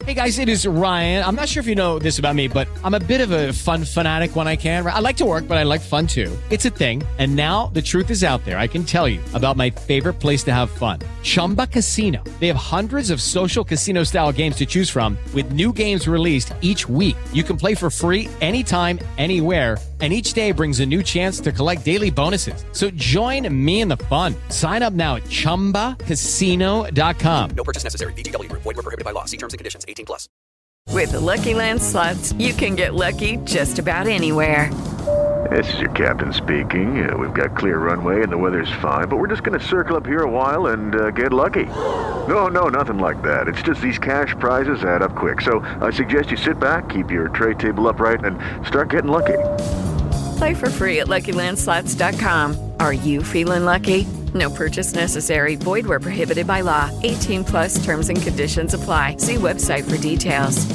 Hey guys, it is Ryan. I'm not sure if you know this about me, but I'm a bit of a fun fanatic when I can. I like to work, but I like fun too. It's a thing. And now the truth is out there. I can tell you about my favorite place to have fun. Chumba Casino. They have hundreds of social casino style games to choose from with new games released each week. You can play for free anytime, anywhere. And each day brings a new chance to collect daily bonuses. So join me in the fun. Sign up now at ChumbaCasino.com. No purchase necessary. VGW Group. Void where prohibited by law. See terms and conditions. 18+. With the Lucky Land Slots, you can get lucky just about anywhere. This is your captain speaking. We've got clear runway and the weather's fine, but we're just going to circle up here a while and get lucky. No, nothing like that. It's just these cash prizes add up quick. So I suggest you sit back, keep your tray table upright, and start getting lucky. Play for free at LuckyLandSlots.com. Are you feeling lucky? No purchase necessary. Void where prohibited by law. 18+ terms and conditions apply. See website for details.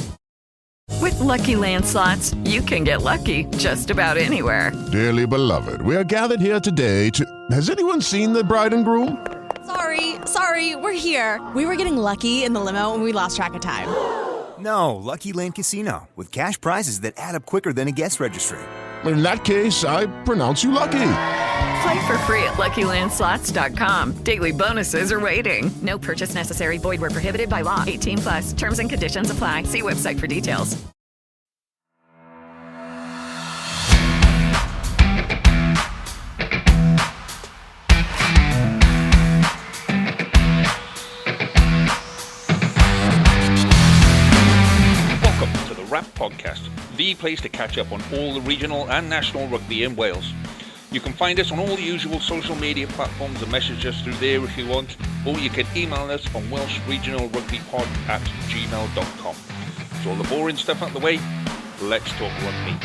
With Lucky Land Slots, you can get lucky just about anywhere. Dearly beloved, we are gathered here today to... Has anyone seen the bride and groom? Sorry, we're here. We were getting lucky in the limo and we lost track of time. No, Lucky Land Casino, with cash prizes that add up quicker than a guest registry. In that case, I pronounce you lucky. Play for free at LuckyLandSlots.com. Daily bonuses are waiting. No purchase necessary. Void where prohibited by law. 18+. Terms and conditions apply. See website for details. Welcome to the Wrap Podcast, the place to catch up on all the regional and national rugby in Wales. You can find us on all the usual social media platforms and message us through there if you want, or you can email us on welshregionalrugbypod@gmail.com. So all the boring stuff out the way, let's talk rugby.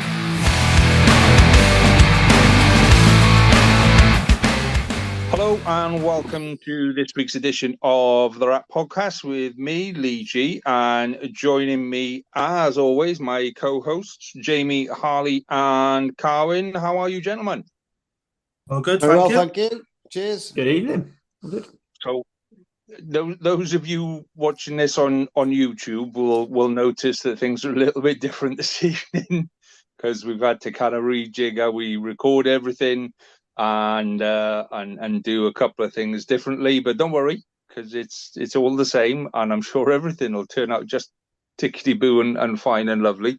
Hello and welcome to this week's edition of the Wrap Podcast with me, Lee G, and joining me as always, my co-hosts, Jamie, Harley and Carwyn. How are you, gentlemen? Well, good. Very well, thank you. Cheers. Good evening. So, those of you watching this on YouTube will notice that things are a little bit different this evening because we've had to kind of rejig how we record everything and do a couple of things differently. But don't worry, because it's all the same, and I'm sure everything will turn out just tickety-boo and fine and lovely.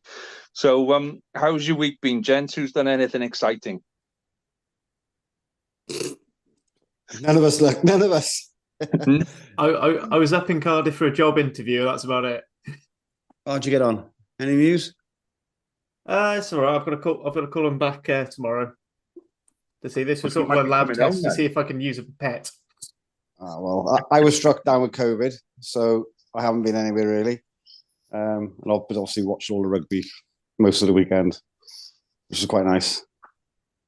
So, how's your week been, gents? Who's done anything exciting? None of us. I was up in Cardiff for a job interview. That's about it. How'd you get on? Any news? It's all right. I've got to call him back tomorrow to see. This was sort of a lab test to see if I can use a pet. Well, I was struck down with COVID, so I haven't been anywhere really. And I've obviously watched all the rugby most of the weekend, which is quite nice.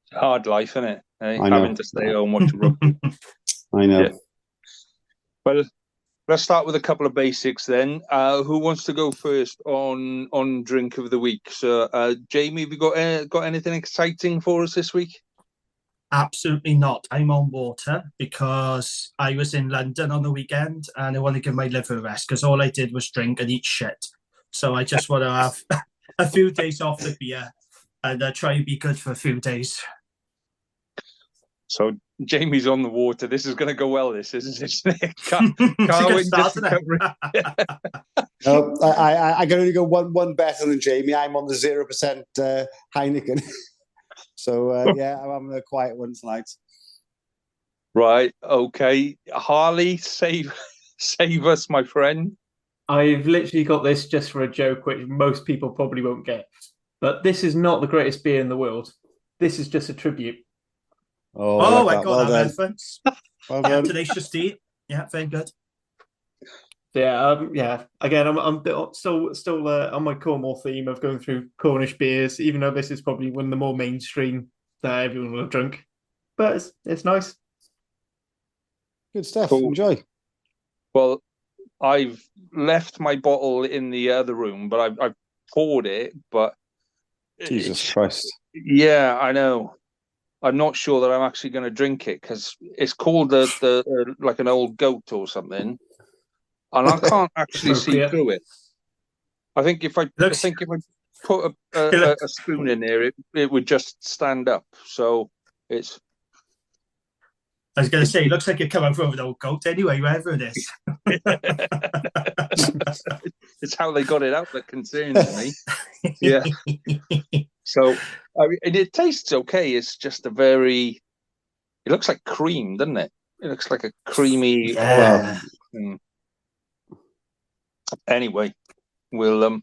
It's a hard life, isn't it? I know. Having to stay home watch rugby. I know. Yeah. Well, let's start with a couple of basics then. Who wants to go first on drink of the week? So, Jamie, have you got anything exciting for us this week? Absolutely not. I'm on water because I was in London on the weekend and I want to give my liver a rest because all I did was drink and eat shit. So I just want to have a few days off the beer and try and be good for a few days. So Jamie's on the water. This is going to go well. This isn't it? No, I can only go one better than Jamie. I'm on the 0% Heineken. So yeah, I'm having a quiet one tonight. Right. Okay. Harley, save us, my friend. I've literally got this just for a joke, which most people probably won't get. But this is not the greatest beer in the world. This is just a tribute. Oh, I got that reference. Well done. Tenacious D. Yeah, very good. Yeah. Again, I'm still on my Cornwall theme of going through Cornish beers, even though this is probably one of the more mainstream that everyone will have drunk. But it's nice. Good stuff. Cool. Enjoy. Well, I've left my bottle in the other room, but I've poured it. But Jesus Christ. Yeah, I know. I'm not sure that I'm actually going to drink it because it's called the like an old goat or something, and I can't actually see through it. I think if I put a spoon in there, it would just stand up. So it's. I was going to say, it looks like you're coming from an old goat anyway, wherever it is. It's how they got it out that concerns me. Yeah. So, I mean, and it tastes okay. It's just it looks like cream, doesn't it? It looks like a creamy. Yeah. Anyway, we'll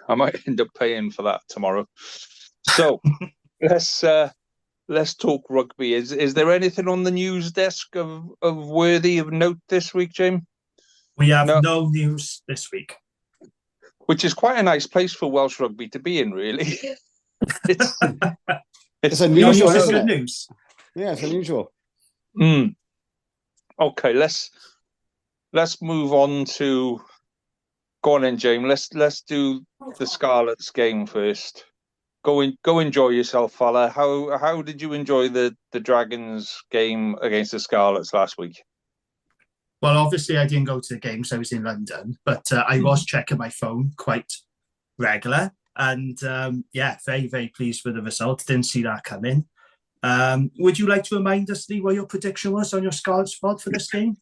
I might end up paying for that tomorrow. So let's talk rugby. Is there anything on the news desk of worthy of note this week, James? We have no news this week. Which is quite a nice place for Welsh rugby to be in, really. It's unusual, it's isn't good it? news. Yeah, it's unusual. Okay, let's move on to. Go on then, James. Let's do the Scarlets game first. Go enjoy yourself, fella. How did you enjoy the Dragons game against the Scarlets last week? Well, obviously I didn't go to the game, so I was in London, but I was checking my phone quite regular, and very, very pleased with the result. Didn't see that coming. Would you like to remind us, Lee, what your prediction was on your Scarlet squad for this game?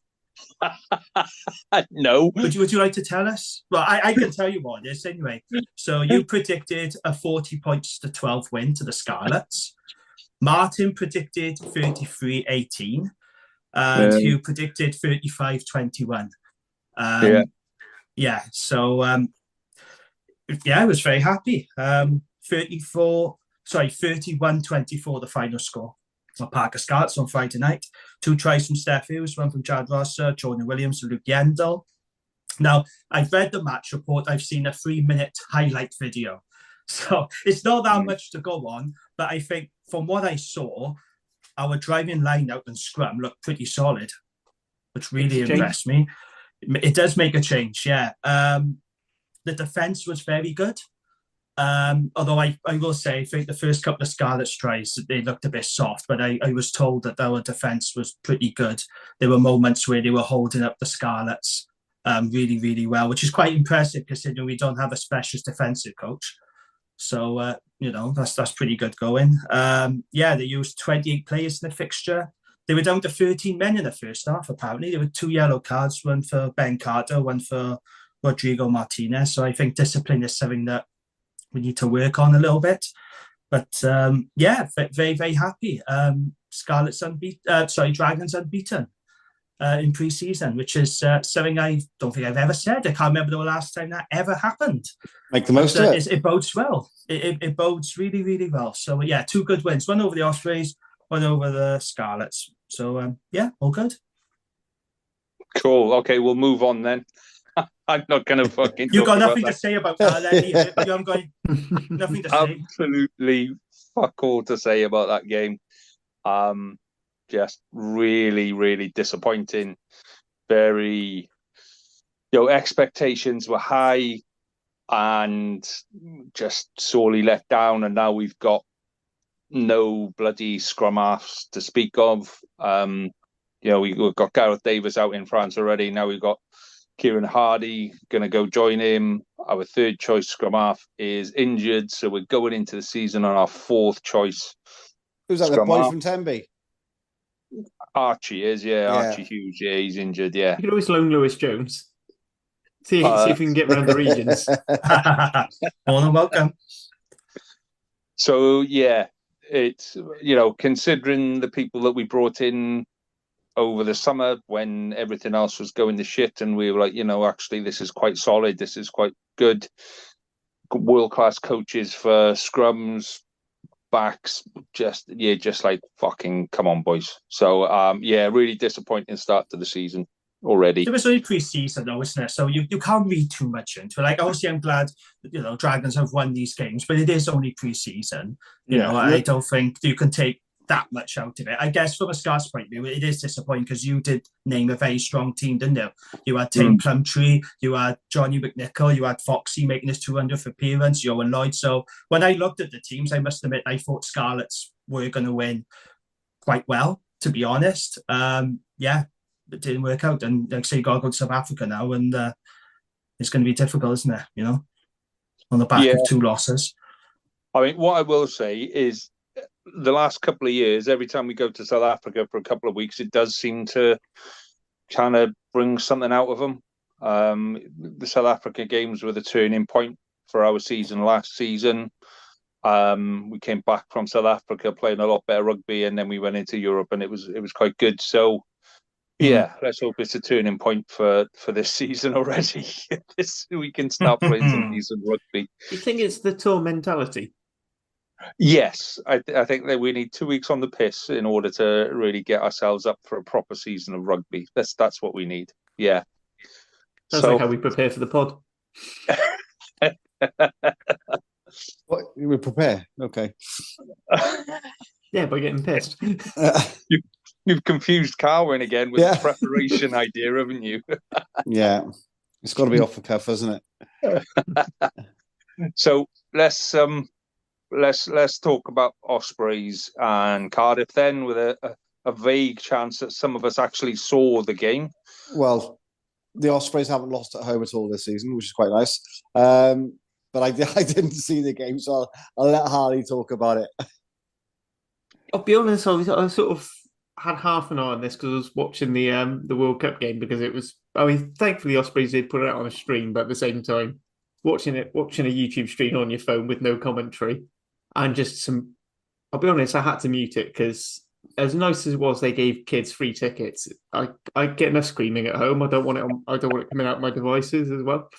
No. Would you like to tell us? Well, I can tell you what it is anyway. So you predicted a 40 points to 12 win to the Scarlets. Martin predicted 33-18. And you predicted 35-21. So I was very happy. 31-24 the final score. Parker Scarlets on Friday night. 2 tries from Steph Hughes, 1 from Chad Rosser, Jordan Williams, and Luke Yendall. Now, I've read the match report. I've seen a 3-minute highlight video. So it's not that much to go on, but I think from what I saw, our driving line out and scrum looked pretty solid, which really impressed me. It does make a change, yeah. The defence was very good. Although I will say, I think the first couple of Scarlets tries, they looked a bit soft, but I was told that our defence was pretty good. There were moments where they were holding up the Scarlets really, really well, which is quite impressive considering we don't have a specialist defensive coach. So, that's pretty good going. They used 28 players in the fixture. They were down to 13 men in the first half, apparently. There were 2 yellow cards, one for Ben Carter, one for Rodrigo Martinez. So I think discipline is something that we need to work on a little bit. But, very, very happy. Dragons unbeaten in pre-season, which is something I don't think I've ever said. I can't remember the last time that ever happened. Make the most of it. It bodes well. It bodes really, really well. So, 2 good wins. One over the Ospreys, one over the Scarlets. So, all good. Cool. Okay, we'll move on then. I'm not going to fucking. You've got nothing to say about that, then. You haven't got nothing to say. Absolutely fuck all to say about that game. Just really, really disappointing. Very, expectations were high and just sorely let down. And now we've got no bloody scrum halves to speak of. We've got Gareth Davis out in France already. Now we've got Kieran Hardy going to go join him. Our 3rd choice scrum half is injured, so we're going into the season on our 4th choice. Who's that? The boy from Tenby? Archie is, Archie Hughes, he's injured, You can always loan Lewis Jones. See if we can get around the regions. More than welcome. So, it's, considering the people that we brought in over the summer when everything else was going to shit and we were like, actually this is quite solid, this is quite good. World-class coaches for scrums, backs, just like fucking come on, boys. So, really disappointing start to the season already. It was only pre-season though, isn't it? So you can't read too much into it. Like, obviously I'm glad, Dragons have won these games, but it is only pre-season. I don't think you can take that much out of it. I guess from a Scots point of view, it is disappointing because you did name a very strong team, didn't you? You had Tame Plumtree, you had Johnny McNichol, you had Foxy making his 200th appearance, Owen Lloyd. So when I looked at the teams, I must admit I thought Scarlets were going to win quite well, to be honest. It didn't work out. And like I say, you got to go to South Africa now and it's going to be difficult, isn't it? You know, on the back Yeah. of 2 losses. I mean, what I will say is the last couple of years, every time we go to South Africa for a couple of weeks, it does seem to kind of bring something out of them. The South Africa games were the turning point for our season last season. We came back from South Africa playing a lot better rugby, and then we went into Europe, and it was quite good. So, yeah, let's hope it's a turning point for this season already. We can start playing some decent rugby. Do you think it's the tour mentality? Yes, I think that we need 2 weeks on the piss in order to really get ourselves up for a proper season of rugby. That's what we need. Yeah. Sounds like how we prepare for the pod. What, we prepare? Okay. Yeah, by getting pissed. You've confused Carwyn again with the preparation idea, haven't you? Yeah, it's got to be off the cuff, isn't it? So let's talk about Ospreys and Cardiff then, with a vague chance that some of us actually saw the game. Well, the Ospreys haven't lost at home at all this season, which is quite nice. But I didn't see the game, so I'll let Harley talk about it. I'll be honest, I sort of had half an eye on this because I was watching the World Cup game, because it was, I mean, thankfully the Ospreys did put it out on a stream, but at the same time, watching a YouTube stream on your phone with no commentary and just I'll be honest, I had to mute it because as nice as it was, they gave kids free tickets. I get enough screaming at home. I don't want it coming out my devices as well.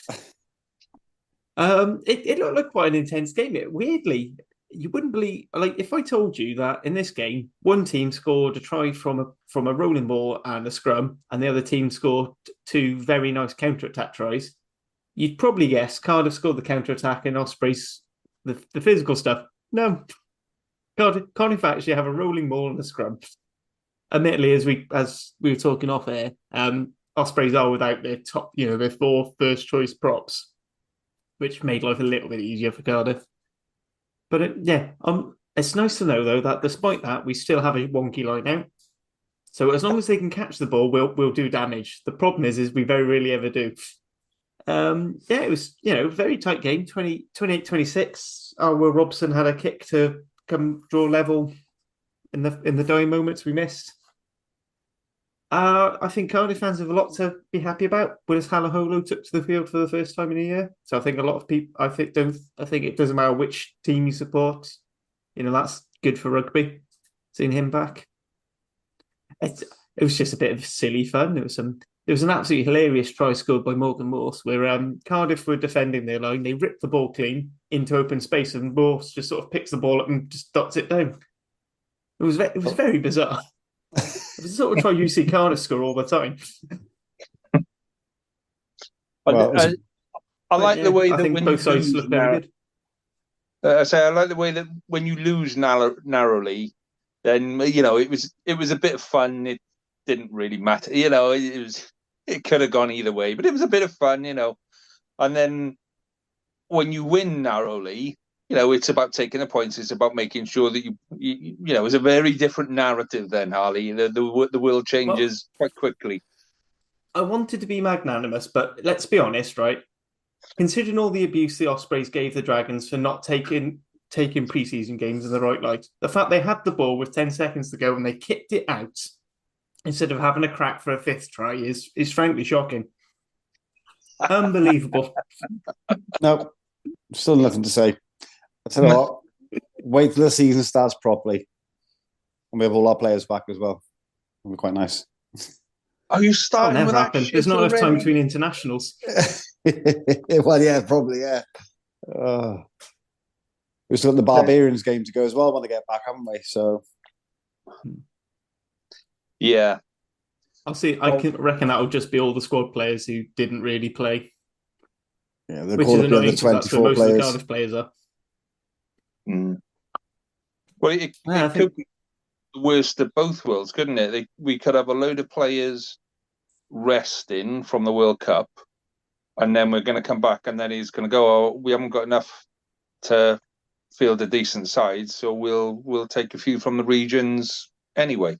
It looked like quite an intense game. Weirdly, you wouldn't believe, like, if I told you that in this game, one team scored a try from a rolling ball and a scrum, and the other team scored 2 very nice counter-attack tries, you'd probably guess Cardiff scored the counter-attack and Ospreys the physical stuff. No, Cardiff actually have a rolling ball and a scrum. Admittedly, as we were talking off air, Ospreys are without their top, their 4 first choice props, which made life a little bit easier for Cardiff. But it's nice to know though that despite that, we still have a wonky line out. So as long as they can catch the ball, we'll do damage. The problem is we very rarely ever do. It was very tight game, 28-26. Will Robson had a kick to come draw level in the dying moments we missed. I think Cardiff fans have a lot to be happy about. Willis Halaholo took to the field for the first time in a year, so I think a lot of people. I think it doesn't matter which team you support. That's good for rugby. Seeing him back, it was just a bit of silly fun. It was an absolutely hilarious try scored by Morgan Morse, where Cardiff were defending their line. They ripped the ball clean into open space, and Morse just sort of picks the ball up and just dots it down. It was very bizarre. It was the sort of try you see Cardiff score all the time. I like the way that when both sides look very good. I like the way that when you lose narrowly, then it was a bit of fun. It didn't really matter. It could have gone either way, but it was a bit of fun. And then when you win narrowly, it's about taking the points. It's about making sure that it's a very different narrative then, Harley. The world changes quite quickly. I wanted to be magnanimous, but let's be honest, right? Considering all the abuse the Ospreys gave the Dragons for not taking pre-season games in the right light, the fact they had the ball with 10 seconds to go and they kicked it out instead of having a crack for a 5th try is frankly shocking. Unbelievable. No, still nothing to say. I tell you what, wait till the season starts properly, and we have all our players back as well. It'll be quite nice. Are you starting with that? There's not enough time between internationals. Well, yeah, probably, yeah. We've still got the Barbarians game to go as well when they get back, haven't we? So, yeah. I'll see. I can reckon that'll just be all the squad players who didn't really play. Yeah, they'll call up the other 24 most players. Of the Cardiff players are. Well, it could be the worst of both worlds, couldn't it? We could have a load of players resting from the World Cup, and then we're going to come back, and then he's going to go, we haven't got enough to field a decent side, so we'll take a few from the regions anyway.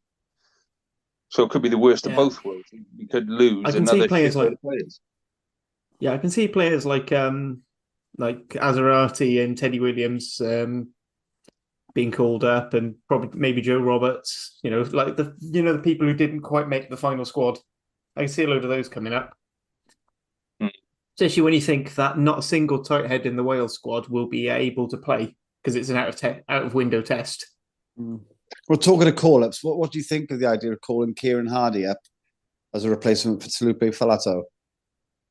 So it could be the worst of both worlds. We could lose another shitload of players. Yeah, I can see players like Azarati and Teddy Williams being called up, and probably maybe Joe Roberts. Like the people who didn't quite make the final squad. I can see a load of those coming up. Especially when you think that not a single tight head in the Wales squad will be able to play because it's an out of window test. Well, talking of call-ups, what do you think of the idea of calling Kieran Hardy up as a replacement for Talupe Falato?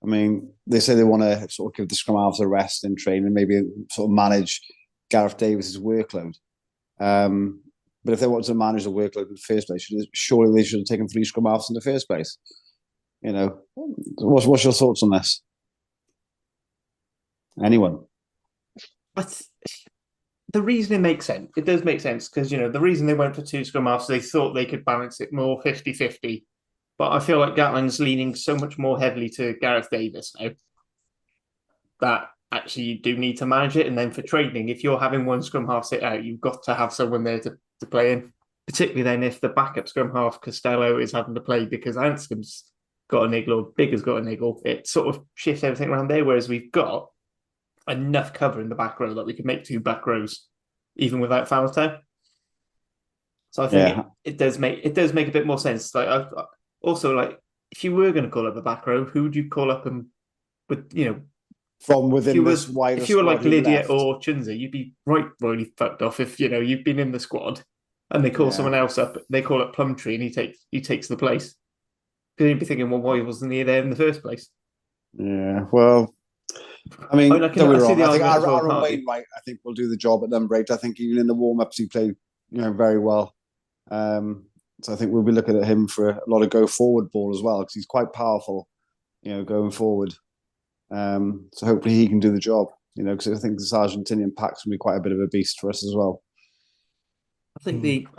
I mean, they say they want to sort of give the scrum halves a rest in training, maybe sort of manage Gareth Davies' workload. But if they want to manage the workload in the first place, surely they should have taken 3 scrum halves in the first place. What's your thoughts on this? Anyone? The reason it makes sense, it does make sense, because, the reason they went for 2 scrum halves, they thought they could balance it more 50-50. But I feel like Gatland's leaning so much more heavily to Gareth Davis now that actually you do need to manage it. And then for training, if you're having 1 scrum half sit out, you've got to have someone there to play in. Particularly then if the backup scrum half, Costello, is having to play because Anscombe's got a niggle or Bigger's got a niggle. It sort of shifts everything around there, whereas we've got enough cover in the back row that we could make 2 back rows even without Fowlerstown. So I think it does make a bit more sense. Like also, like, if you were going to call up a back row, who would you call up and with from within this wider squad? If you were like Lydia or Chunza, you'd be royally fucked off if you've been in the squad and they call someone else up. They call it Plumtree and he takes the place. Because you'd be thinking, well, why wasn't he there in the first place? Yeah, well, I mean, don't be wrong. I think Aaron Wainwright, I think, will do the job at number 8. I think even in the warm-ups he played, very well. So I think we'll be looking at him for a lot of go-forward ball as well, because he's quite powerful, going forward. So hopefully he can do the job, because I think this Argentinian pack's going to be quite a bit of a beast for us as well. I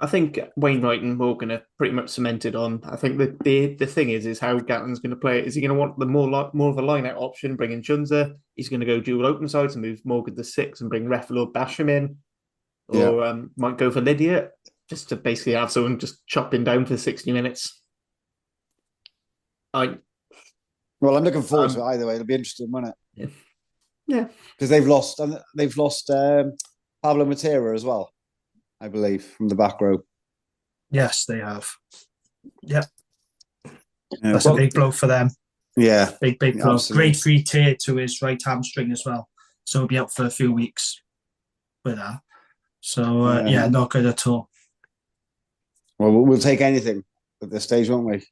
think Wainwright and Morgan are pretty much cemented on. I think the thing is how Gatland's going to play it. Is he going to want the more of a line-out option, bring in Chunza? He's going to go dual open sides and move Morgan to 6 and bring Reffel or Basham in? Or might go for Lydia, just to basically have someone just chopping down for 60 minutes. Well, I'm looking forward to it either way. It'll be interesting, won't it? Yeah. Because they've lost Pablo Matera as well, I believe, from the back row. Yes, they have. Yeah. That's a big blow for them. Yeah. Big blow. Grade 3 tear to his right hamstring as well. So he'll be out for a few weeks with that. So, not good at all. Well, we'll take anything at this stage, won't we?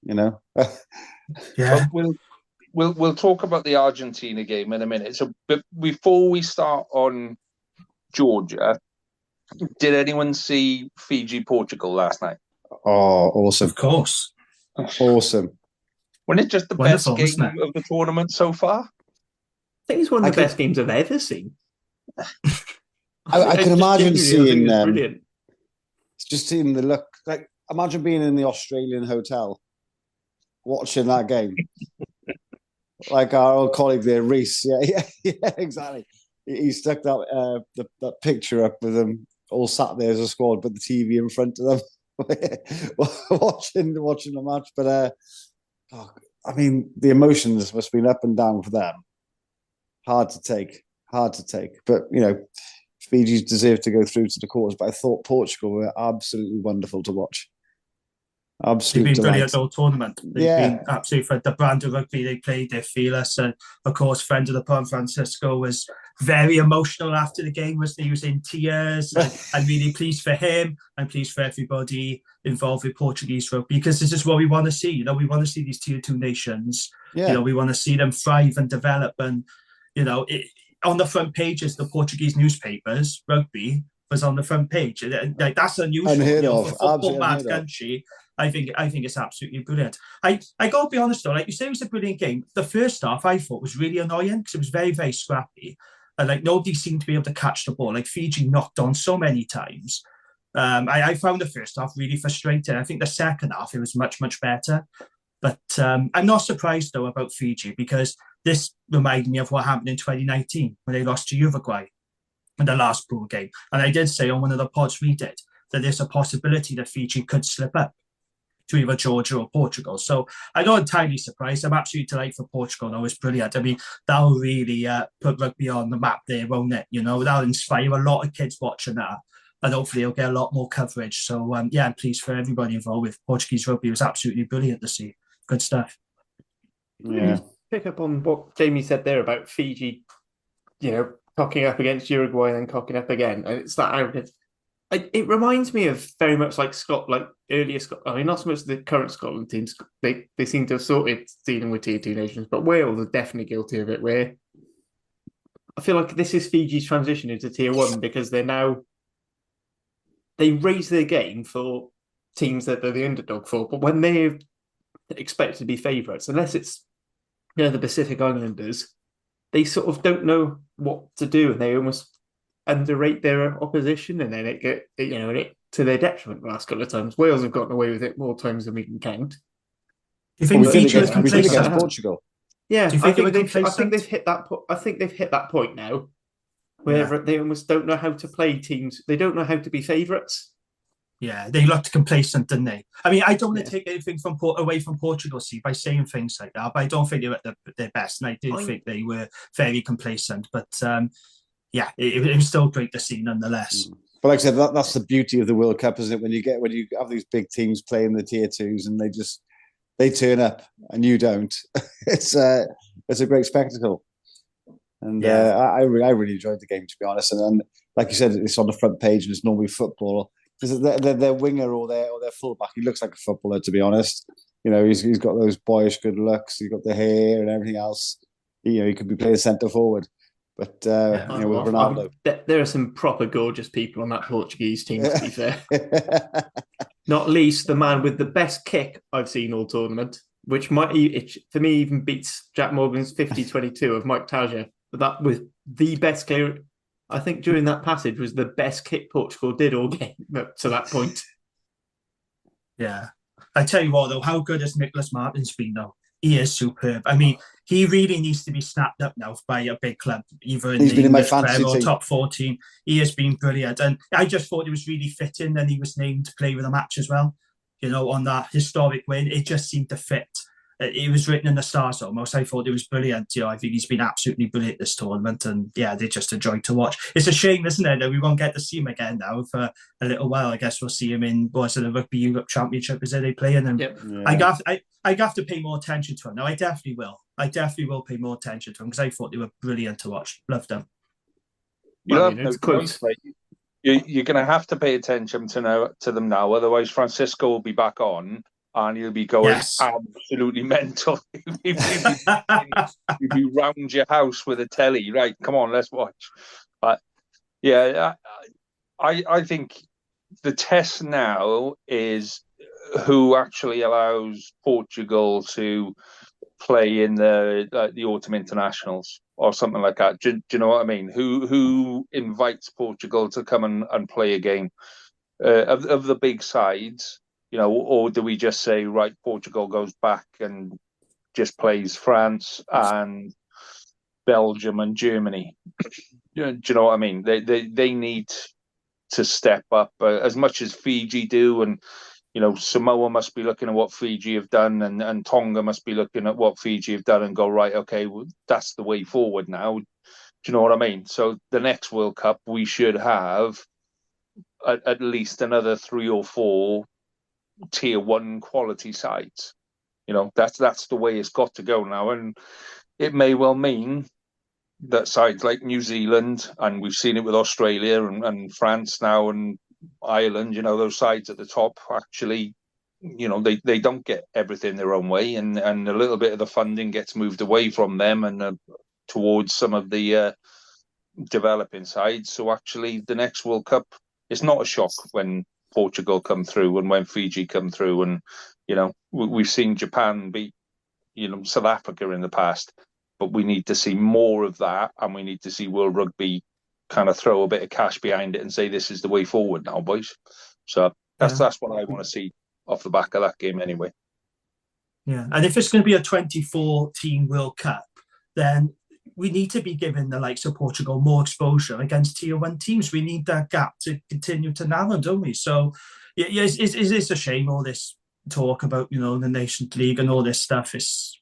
Yeah. We'll talk about the Argentina game in a minute. So, but before we start on Georgia, did anyone see Fiji-Portugal last night? Oh, awesome. Of course. Awesome. Wasn't it just the best game of the tournament so far? I think it's one of the best games I've ever seen. I can imagine seeing them. Just seeing the look. Like, imagine being in the Australian hotel watching that game. Like our old colleague there, Reese. Yeah, exactly. He stuck that picture up with them all sat there as a squad, but the TV in front of them, watching the match. But I mean, the emotions must have been up and down for them. Hard to take. But Fiji's deserved to go through to the quarters. But I thought Portugal were absolutely wonderful to watch. Absolutely, they've been brilliant all tournament. They've been absolutely for the brand of rugby they played. They're fearless, and of course, friend of the pod, Francisco, was very emotional after the game. He was in tears. I'm really pleased for him. I'm pleased for everybody involved with Portuguese rugby, because this is what we want to see. We want to see these tier 2 nations. Yeah. We want to see them thrive and develop. And on the front pages, the Portuguese newspapers, rugby was on the front page. Like, that's unusual. Unheard of. For football mad country. I think it's absolutely brilliant. I got to be honest though, like you said, it was a brilliant game. The first half I thought was really annoying because it was very, very scrappy. And like nobody seemed to be able to catch the ball. Like Fiji knocked on so many times. I found the first half really frustrating. I think the second half it was much, much better. But I'm not surprised though about Fiji, because this reminded me of what happened in 2019 when they lost to Uruguay in the last pool game. And I did say on one of the pods we did that there's a possibility that Fiji could slip up to either Georgia or Portugal. So I'm not entirely surprised. I'm absolutely delighted for Portugal. That was brilliant. I mean, that'll really put rugby on the map there, won't it? That'll inspire a lot of kids watching that. And hopefully it'll get a lot more coverage. So, I'm pleased for everybody involved with Portuguese rugby. It was absolutely brilliant to see. Good stuff. Yeah. Pick up on what Jamie said there about Fiji, cocking up against Uruguay and then cocking up again. And it's that arrogance. It reminds me of very much like earlier Scotland. I mean, not so much the current Scotland teams. They seem to have sorted dealing with Tier 2 nations, but Wales are definitely guilty of it, where I feel like this is Fiji's transition into Tier 1 because they raise their game for teams that they're the underdog for, but when they're expected to be favourites, unless it's the Pacific Islanders, they sort of don't know what to do, and they almost underrate their opposition, and then it get to their detriment the last couple of times. Wales have gotten away with it more times than we can count. You think Fiji was complacent against Portugal? Yeah, I think they've hit that. I think they've hit that point now where they almost don't know how to play teams. They don't know how to be favourites. Yeah, they looked complacent, didn't they? I mean, I don't want to take anything away from Portugal, by saying things like that, but I don't think they were at their best, and I do think they were very complacent. But it was still great to see nonetheless. But like I said, that's the beauty of the World Cup, isn't it? When you have these big teams playing the Tier 2s and they turn up and you don't. It's a great spectacle. And I really enjoyed the game, to be honest. And like you said, it's on the front page and it's normally football. Because their winger or their fullback, he looks like a footballer, to be honest. He's got those boyish good looks. He's got the hair and everything else. He could be playing centre forward. But with Ronaldo, there are some proper gorgeous people on that Portuguese team. To be fair, not least the man with the best kick I've seen all tournament, which for me even beats Jack Morgan's 50-22 of Mike Taja. But that was the best clear. I think during that passage was the best kick Portugal did all game up to that point. Yeah, I tell you what though, how good has Nicholas Martins been though? He is superb. I mean, he really needs to be snapped up now by a big club, either in the English Premier or top 14. He has been brilliant. And I just thought it was really fitting that he was named to play with a match as well. On that historic win, it just seemed to fit. It was written in the stars almost. I thought it was brilliant. I think he's been absolutely they're this tournament, and they're just a joy to watch. It's a shame, isn't it, that we won't get to see him again now for a little while. I guess we'll see him in the Rugby Europe Championship. Is it they playing? And I have to pay more attention to him. Now I definitely will. I definitely will pay more attention to him because I thought they were brilliant to watch. Loved them. You're going to have to pay attention to them now, otherwise Francisco will be back on. And you'll be going absolutely mental. You'll be round your house with a telly. Right, come on, let's watch. But I think the test now is who actually allows Portugal to play in the autumn internationals or something like that. Do you know what I mean? Who invites Portugal to come and play a game of the big sides? Or do we just say, right, Portugal goes back and just plays France and Belgium and Germany? Do you know what I mean? They need to step up as much as Fiji do, and Samoa must be looking at what Fiji have done, and Tonga must be looking at what Fiji have done and go, right, okay, well, that's the way forward now. Do you know what I mean? So the next World Cup, we should have at least another 3 or 4 Tier 1 quality sides. That's the way it's got to go now, and it may well mean that sides like New Zealand, and we've seen it with Australia and France now, and Ireland, those sides at the top actually, they don't get everything their own way, and a little bit of the funding gets moved away from them and towards some of the developing sides. So actually the next World Cup, it's not a shock when Portugal come through and when Fiji come through, and we've seen Japan beat South Africa in the past, but we need to see more of that, and we need to see World Rugby kind of throw a bit of cash behind it and say this is the way forward now, boys. So that's what I want to see off the back of that game anyway. Yeah, and if it's going to be a 24-team World Cup, then we need to be giving the likes of Portugal more exposure against Tier 1 teams. We need that gap to continue to narrow, don't we? So it's a shame all this talk about, the Nations League and all this stuff. It's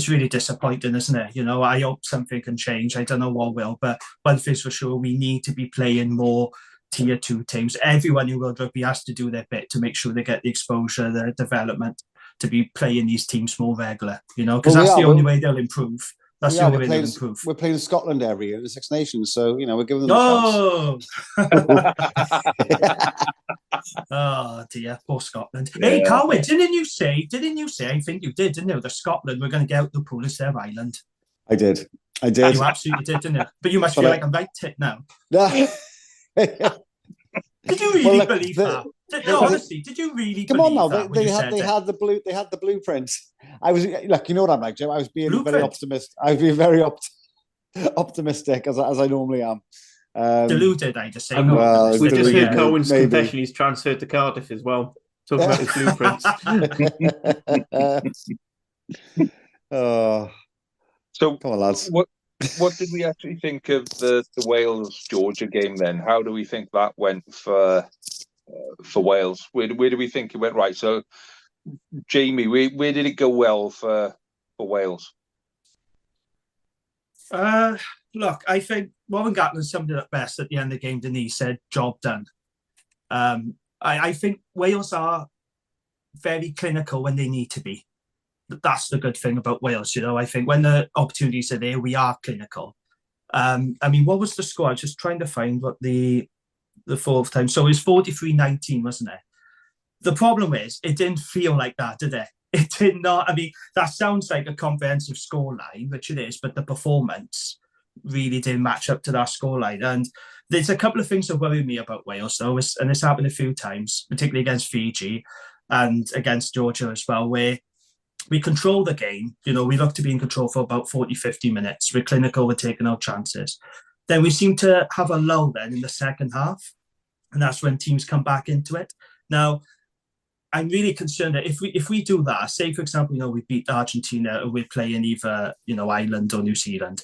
really disappointing, isn't it? I hope something can change. I don't know what will, but one thing's for sure, we need to be playing more tier 2 teams. Everyone in World Rugby has to do their bit to make sure they get the exposure, the development, to be playing these teams more regular, because that's the only way they'll improve. That's the only way they'll improve. We're playing Scotland every year in the Six Nations, so, we're giving them a chance. Oh dear, poor Scotland. Yeah. Hey, Carwyn, didn't you say, I think you did, didn't you, that Scotland were going to get out the pool as their island? I did. You absolutely did, didn't you? But you must feel like a right tit now. Did you really believe that? Honestly, did you really believe that? They had the blueprint. I was like, you know what I'm like, Jim? I was being very optimistic. I was being very optimistic as I normally am. Deluded, I just say. We just heard Cohen's confession. He's transferred to Cardiff as well. Talking about his blueprints. So, come on, lads. What did we actually think of the Wales-Georgia game then? How do we think that went for Wales? Where do we think it went right? So, Jamie, where did it go well for Wales? Look, I think Warren Gatland summed it up best at the end of the game, didn't he? He said, job done. I think Wales are very clinical when they need to be. That's the good thing about Wales, I think when the opportunities are there, we are clinical. What was the score? I was just trying to find what the fourth time. So it was 43-19, wasn't it? The problem is, it didn't feel like that, did it? It did not. That sounds like a comprehensive scoreline, which it is, but the performance really didn't match up to that scoreline. And there's a couple of things that worry me about Wales, though, and it's happened a few times, particularly against Fiji and against Georgia as well, where we control the game. We look to be in control for about 40, 50 minutes. We're clinical, we're taking our chances. Then we seem to have a lull then in the second half, and that's when teams come back into it. Now, I'm really concerned that if we do that, say, for example, we beat Argentina, or we're playing either, Ireland or New Zealand,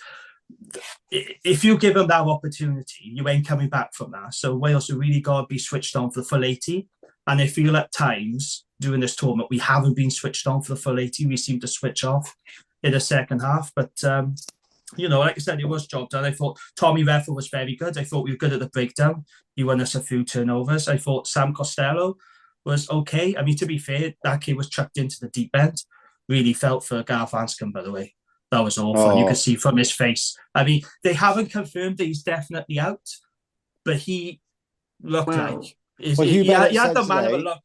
if you give them that opportunity, you ain't coming back from that. So Wales have really got to be switched on for the full 80. And I feel at times during this tournament, we haven't been switched on for the full 80. We seem to switch off in the second half. But, like I said, it was job done. I thought Tommy Reffel was very good. I thought we were good at the breakdown. He won us a few turnovers. I thought Sam Costello was okay. To be fair, that kid was chucked into the deep end. Really felt for Gareth Anscombe, by the way. That was awful. You could see from his face. They haven't confirmed that he's definitely out, but he looked like... He had the man of a look.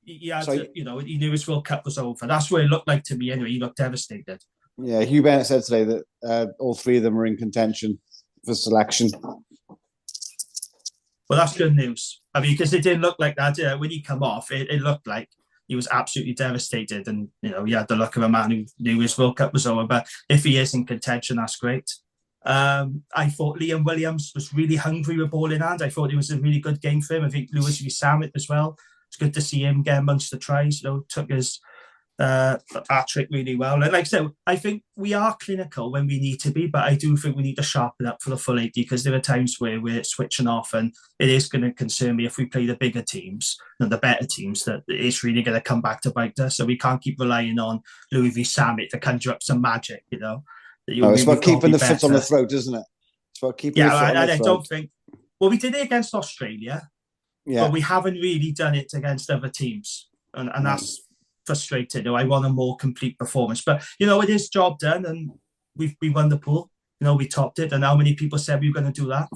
He knew his World Cup was over. That's what it looked like to me anyway. He looked devastated. Yeah, Hugh Bennett said today that all three of them are in contention for selection. Well, that's good news. Because it didn't look like that. When he come off, it looked like he was absolutely devastated. And, he had the look of a man who knew his World Cup was over. But if he is in contention, that's great. I thought Liam Williams was really hungry with ball in hand. I thought it was a really good game for him. I think Lewis Samit as well. It's good to see him get amongst the tries. Took his hat-trick really well. Like I said, I think we are clinical when we need to be, but I do think we need to sharpen up for the full 80 because there are times where we're switching off, and it is going to concern me if we play the bigger teams and the better teams that it's really going to come back to bite us. So we can't keep relying on Louis Samit to conjure up some magic, it's about keeping the foot on the throat, isn't it? It's about keeping the foot on the throat. I don't think... Well, we did it against Australia, but we haven't really done it against other teams. And that's frustrating. I want a more complete performance. But, it is job done, and we won the pool. We topped it. And how many people said we were going to do that?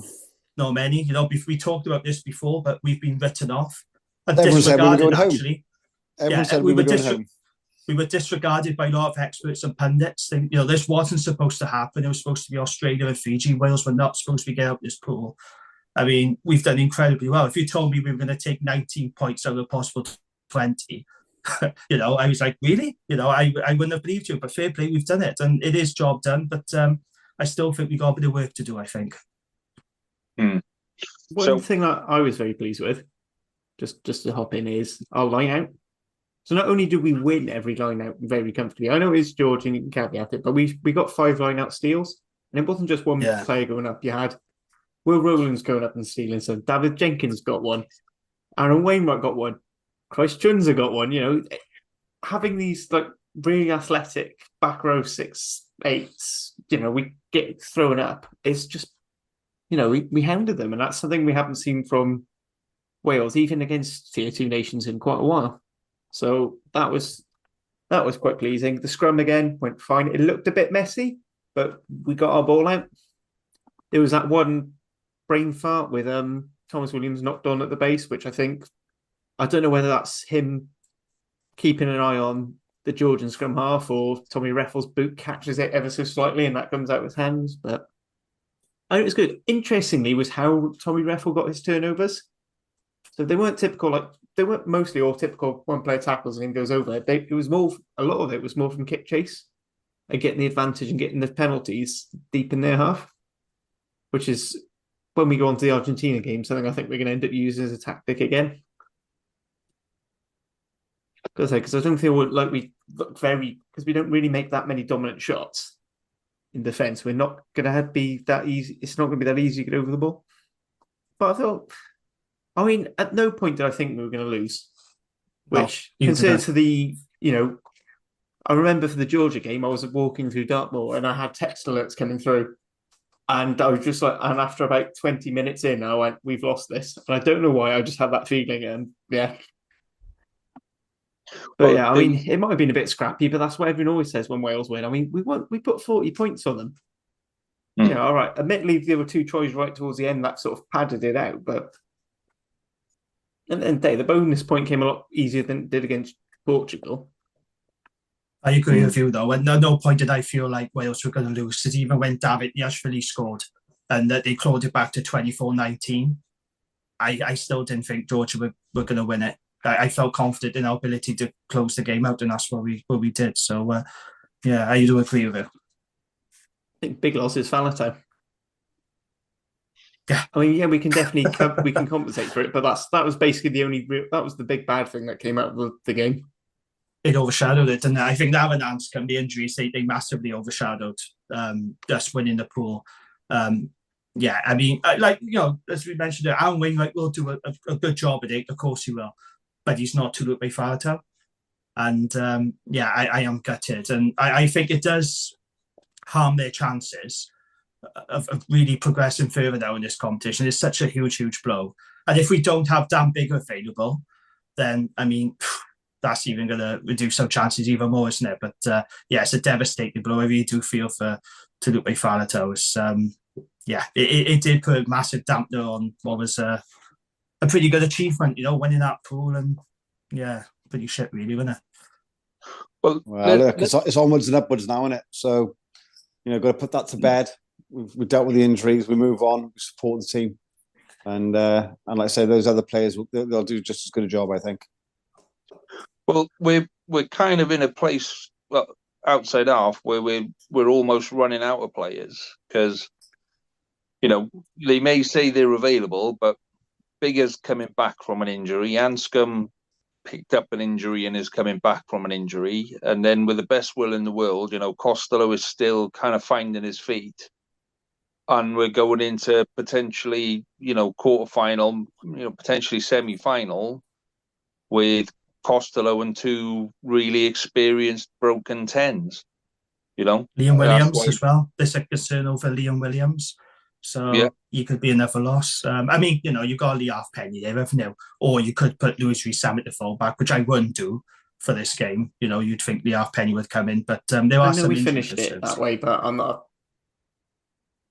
Not many. We talked about this before, but we've been written off. And everyone said we were going home. Everyone said we were going home. We were disregarded by a lot of experts and pundits. This wasn't supposed to happen. It was supposed to be Australia and Fiji. Wales were not supposed to be getting out this pool. We've done incredibly well. If you told me we were going to take 19 points out of a possible 20, I was like, really? I wouldn't have believed you. But fair play, we've done it. And it is job done. But I still think we've got a bit of work to do, I think. One thing that I was very pleased with, just to hop in, is our line out. So not only did we win every line out very comfortably, I know it's George and you can caveat it, but we got 5 line out steals, and it wasn't just one player going up. You had Will Rowlands going up and stealing some. David Jenkins got one. Aaron Wainwright got one. Christ Chunza got one. having these like really athletic back row 6'8s, we get thrown up. It's just, we hounded them, and that's something we haven't seen from Wales, even against tier 2 nations in quite a while. So that was quite pleasing. The scrum again went fine. It looked a bit messy, but we got our ball out. There was that one brain fart with Thomas Williams knocked on at the base, which I don't know whether that's him keeping an eye on the Georgian scrum half or Tommy Reffell's boot catches it ever so slightly and that comes out with hands. But I think it was good. Interestingly, was how Tommy Reffell got his turnovers. So they weren't mostly all typical one-player tackles and then goes over. A lot of it was more from kick chase and getting the advantage and getting the penalties deep in their half, which is when we go on to the Argentina game, something I think we're going to end up using as a tactic again. Because I don't feel like we look because we don't really make that many dominant shots in defence. We're not going to be that easy. It's not going to be that easy to get over the ball. But at no point did I think we were going to lose. Which, considered to the, I remember for the Georgia game, I was walking through Dartmoor and I had text alerts coming through. And I was just like, and after about 20 minutes in, I went, we've lost this. And I don't know why, I just had that feeling. And yeah. But it might have been a bit scrappy, but that's what everyone always says when Wales win. We put 40 points on them. All right. Admittedly, there were 2 tries right towards the end that sort of padded it out. But at the end of the day, the bonus point came a lot easier than it did against Portugal. I agree with you, though. At no point did I feel like Wales were going to lose. Because even when David Yashvili scored and that they clawed it back to 24-19, I still didn't think Georgia were going to win it. I felt confident in our ability to close the game out, and that's what we did. So, I do agree with it. I think big loss is Faletau. Yeah, we can definitely we can compensate for it, but that was basically that was the big bad thing that came out of the game. It overshadowed it, and I think that and Anscombe, the injuries, they massively overshadowed us winning the pool. As we mentioned, Alan Wainwright will do a good job at it. Of course he will, but he's not Tulupe Faletau. And I am gutted, and I think it does harm their chances of really progressing further now in this competition. It's such a huge blow, and if we don't have Dan Bigger available, then that's even going to reduce our chances even more, isn't it? But it's a devastating blow. I really do feel for Tulupe Faletau. It did put a massive dampener on what was a pretty good achievement, winning that pool, and pretty shit really, wasn't it? Well, look, it's onwards and upwards now, isn't it? So, got to put that to bed. We've dealt with the injuries. We move on. We support the team, and like I say, those other players they'll do just as good a job, I think. Well, we're kind of in a place, outside half, where we're almost running out of players because, they may say they're available, but Bigger's coming back from an injury. Anscombe picked up an injury and is coming back from an injury. And then with the best will in the world, Costello is still kind of finding his feet. And we're going into potentially, quarterfinal, potentially semi-final with Costello and 2 really experienced broken 10s. Liam Williams as well. There's a concern over Liam Williams. So he could be another loss. You've got Lee Halfpenny there, haven't you? Or you could put Louis Rees-Sam at the fullback, which I wouldn't do for this game. You'd think Lee Halfpenny would come in, but there are some. We finished it that way, but I'm not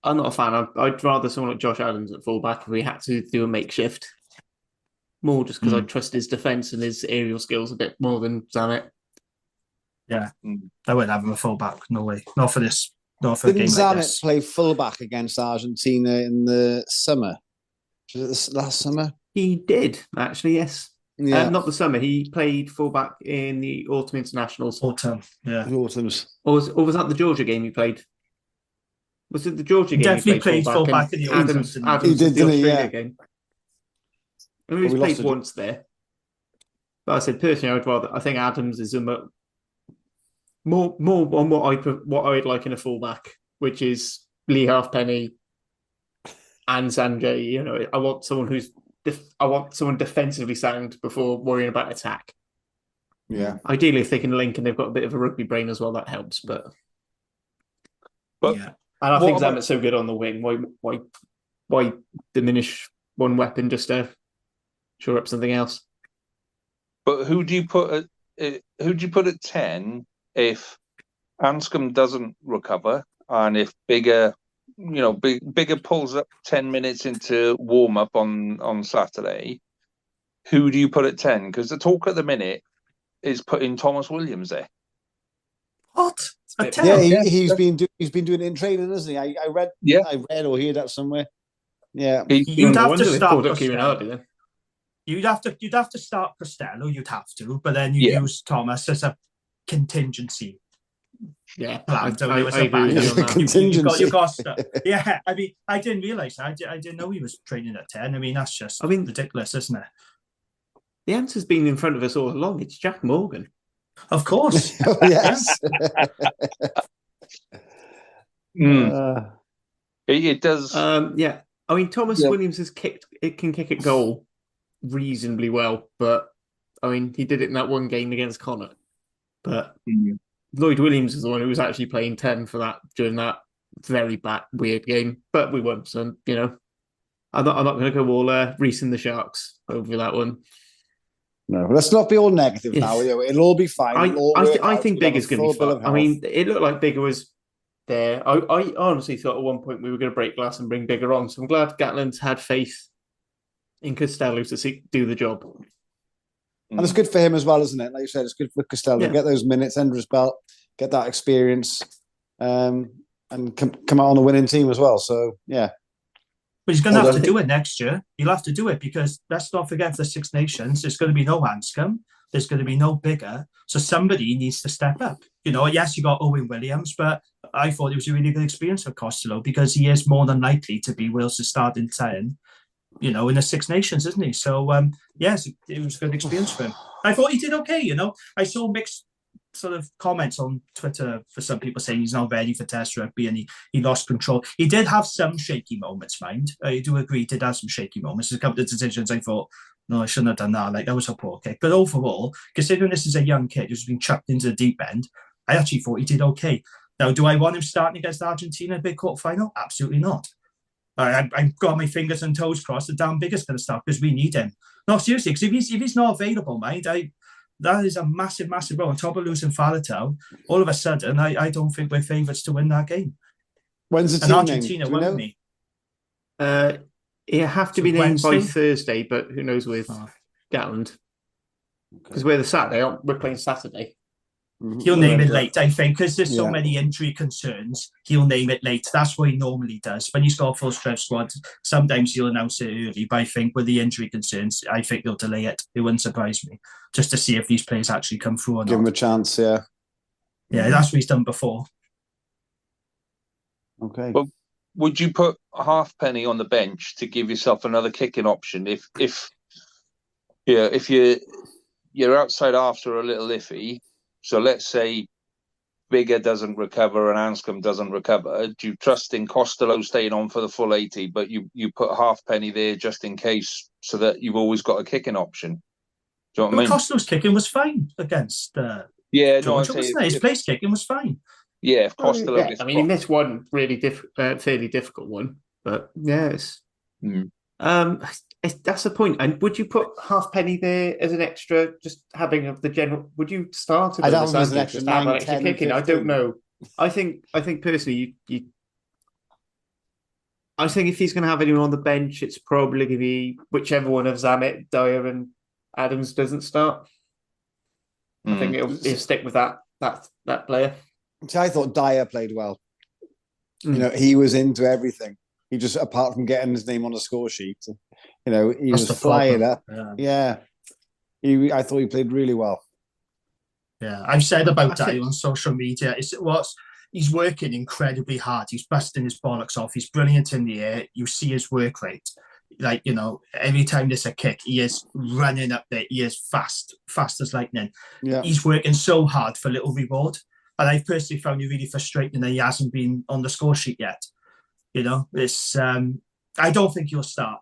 a fan. I'd rather someone like Josh Adams at fullback if we had to do a makeshift. More just because I trust his defence and his aerial skills a bit more than Zamet. Yeah, I wouldn't have him a fullback. No way. Not for this. Not for Didn't a game Zamet like this. play fullback against Argentina in the summer? Was it last summer? He did, actually, yes. Yeah. Not the summer. He played fullback in the autumn internationals. Autumn, yeah. The autumns. Or was that the Georgia game he played? Was it the Georgia game? Definitely played fullback in the Adams he did, the Australia yeah. game. I mean, he's played once there. But I said personally, I think Adams is more on what I'd like in a fullback, which is Lee Halfpenny and Sanjay. I want someone defensively sound before worrying about attack. Yeah. Ideally, if they can link and they've got a bit of a rugby brain as well, that helps. But yeah, and I think about... Zammit's so good on the wing. Why diminish one weapon just to shore up something else? But who do you put at 10 if Anscombe doesn't recover and if Bigger pulls up 10 minutes into warm up on Saturday? Who do you put at 10? Because the talk at the minute is putting Thomas Williams there. What? Yeah, he's been doing it in training, isn't he? I read or heard that somewhere. Yeah, you'd have to start Costello. You'd have to start Costello. You'd have to, but then you use Thomas as a contingency. Yeah, plan. I agree with you on that. You got yeah, I mean, I didn't realise that. I didn't know he was training at 10. I mean, that's just ridiculous, isn't it? The answer's been in front of us all along. It's Jack Morgan. Of course. Oh, yes. It does. Yeah. I mean, Thomas Williams can kick at goal reasonably well, but I mean, he did it in that one game against Connacht. But Lloyd Williams is the one who was actually playing 10 for that during that very weird game. But we won, so I'm not going to go all Reese and the Sharks over that one. No, let's not be all negative now. It'll all be fine. I think Bigger's going to be fun. I mean, it looked like Bigger was there. I honestly thought at one point we were going to break glass and bring Bigger on. So I'm glad Gatland's had faith in Costello to do the job. And it's good for him as well, isn't it? Like you said, it's good for Costello to get those minutes under his belt, get that experience, and come out on the winning team as well. So, yeah. But he's going to have to do it next year. He'll have to do it because let's not forget for the Six Nations, there's going to be no Anscombe. There's going to be no Bigger. So somebody needs to step up. Yes, you got Owen Williams, but I thought it was a really good experience for Costello because he is more than likely to be Wales' starting 10, in the Six Nations, isn't he? So, yes, it was a good experience for him. I thought he did okay, I saw mixed sort of comments on Twitter for some people saying he's not ready for Test rugby and he lost control. He did have some shaky moments, mind. I do agree he did have some shaky moments. There's a couple of decisions I thought, no, I shouldn't have done that. Like, that was a poor kick. But overall, considering this is a young kid who's been chucked into the deep end, I actually thought he did okay. Now, do I want him starting against Argentina in a big quarter final? Absolutely not. I've got my fingers and toes crossed that Dan Bigger's going to start because we need him. No, seriously, because if he's not available, mind, that is a massive, massive blow. On top of losing Faletau, all of a sudden, I don't think we're favourites to win that game. When's the team Argentina won me. It have to be named by Thursday, but who knows with Gatland. Because we're the Saturday, we're playing Saturday. He'll name it late, I think, because there's so many injury concerns. He'll name it late. That's what he normally does. When he's got a full strength squad, sometimes he'll announce it early. But I think with the injury concerns, I think they'll delay it. It wouldn't surprise me, just to see if these players actually come through or not. Give him a chance, yeah. Yeah, that's what he's done before. Okay. Well, would you put Halfpenny on the bench to give yourself another kicking option if you're outside after a little iffy? So let's say Bigger doesn't recover and Anscombe doesn't recover. Do you trust in Costello staying on for the full 80, but you put Halfpenny there just in case so that you've always got a kicking option? Do you know what I mean? Costello's kicking was fine against Georgia, his place kicking was fine. Yeah, if Costello I mean, he missed one really fairly difficult one, but yes. That's the point. And would you put Halfpenny there as an extra, just having the general? Would you start as an extra 9, 10, kicking? 15. I don't know. I think personally, I think if he's going to have anyone on the bench, it's probably going to be whichever one of Zamet, Dyer, and Adams doesn't start. I think it'll stick with that player. See, I thought Dyer played well. He was into everything. He just, apart from getting his name on the score sheet, he was flying up. Yeah. I thought he played really well. Yeah, I've said about Dyer on social media. He's working incredibly hard. He's busting his bollocks off. He's brilliant in the air. You see his work rate. Like, every time there's a kick, he is running up there. He is fast as lightning. Yeah. He's working so hard for little reward. And I've personally found it really frustrating that he hasn't been on the score sheet yet. It's I don't think he'll start.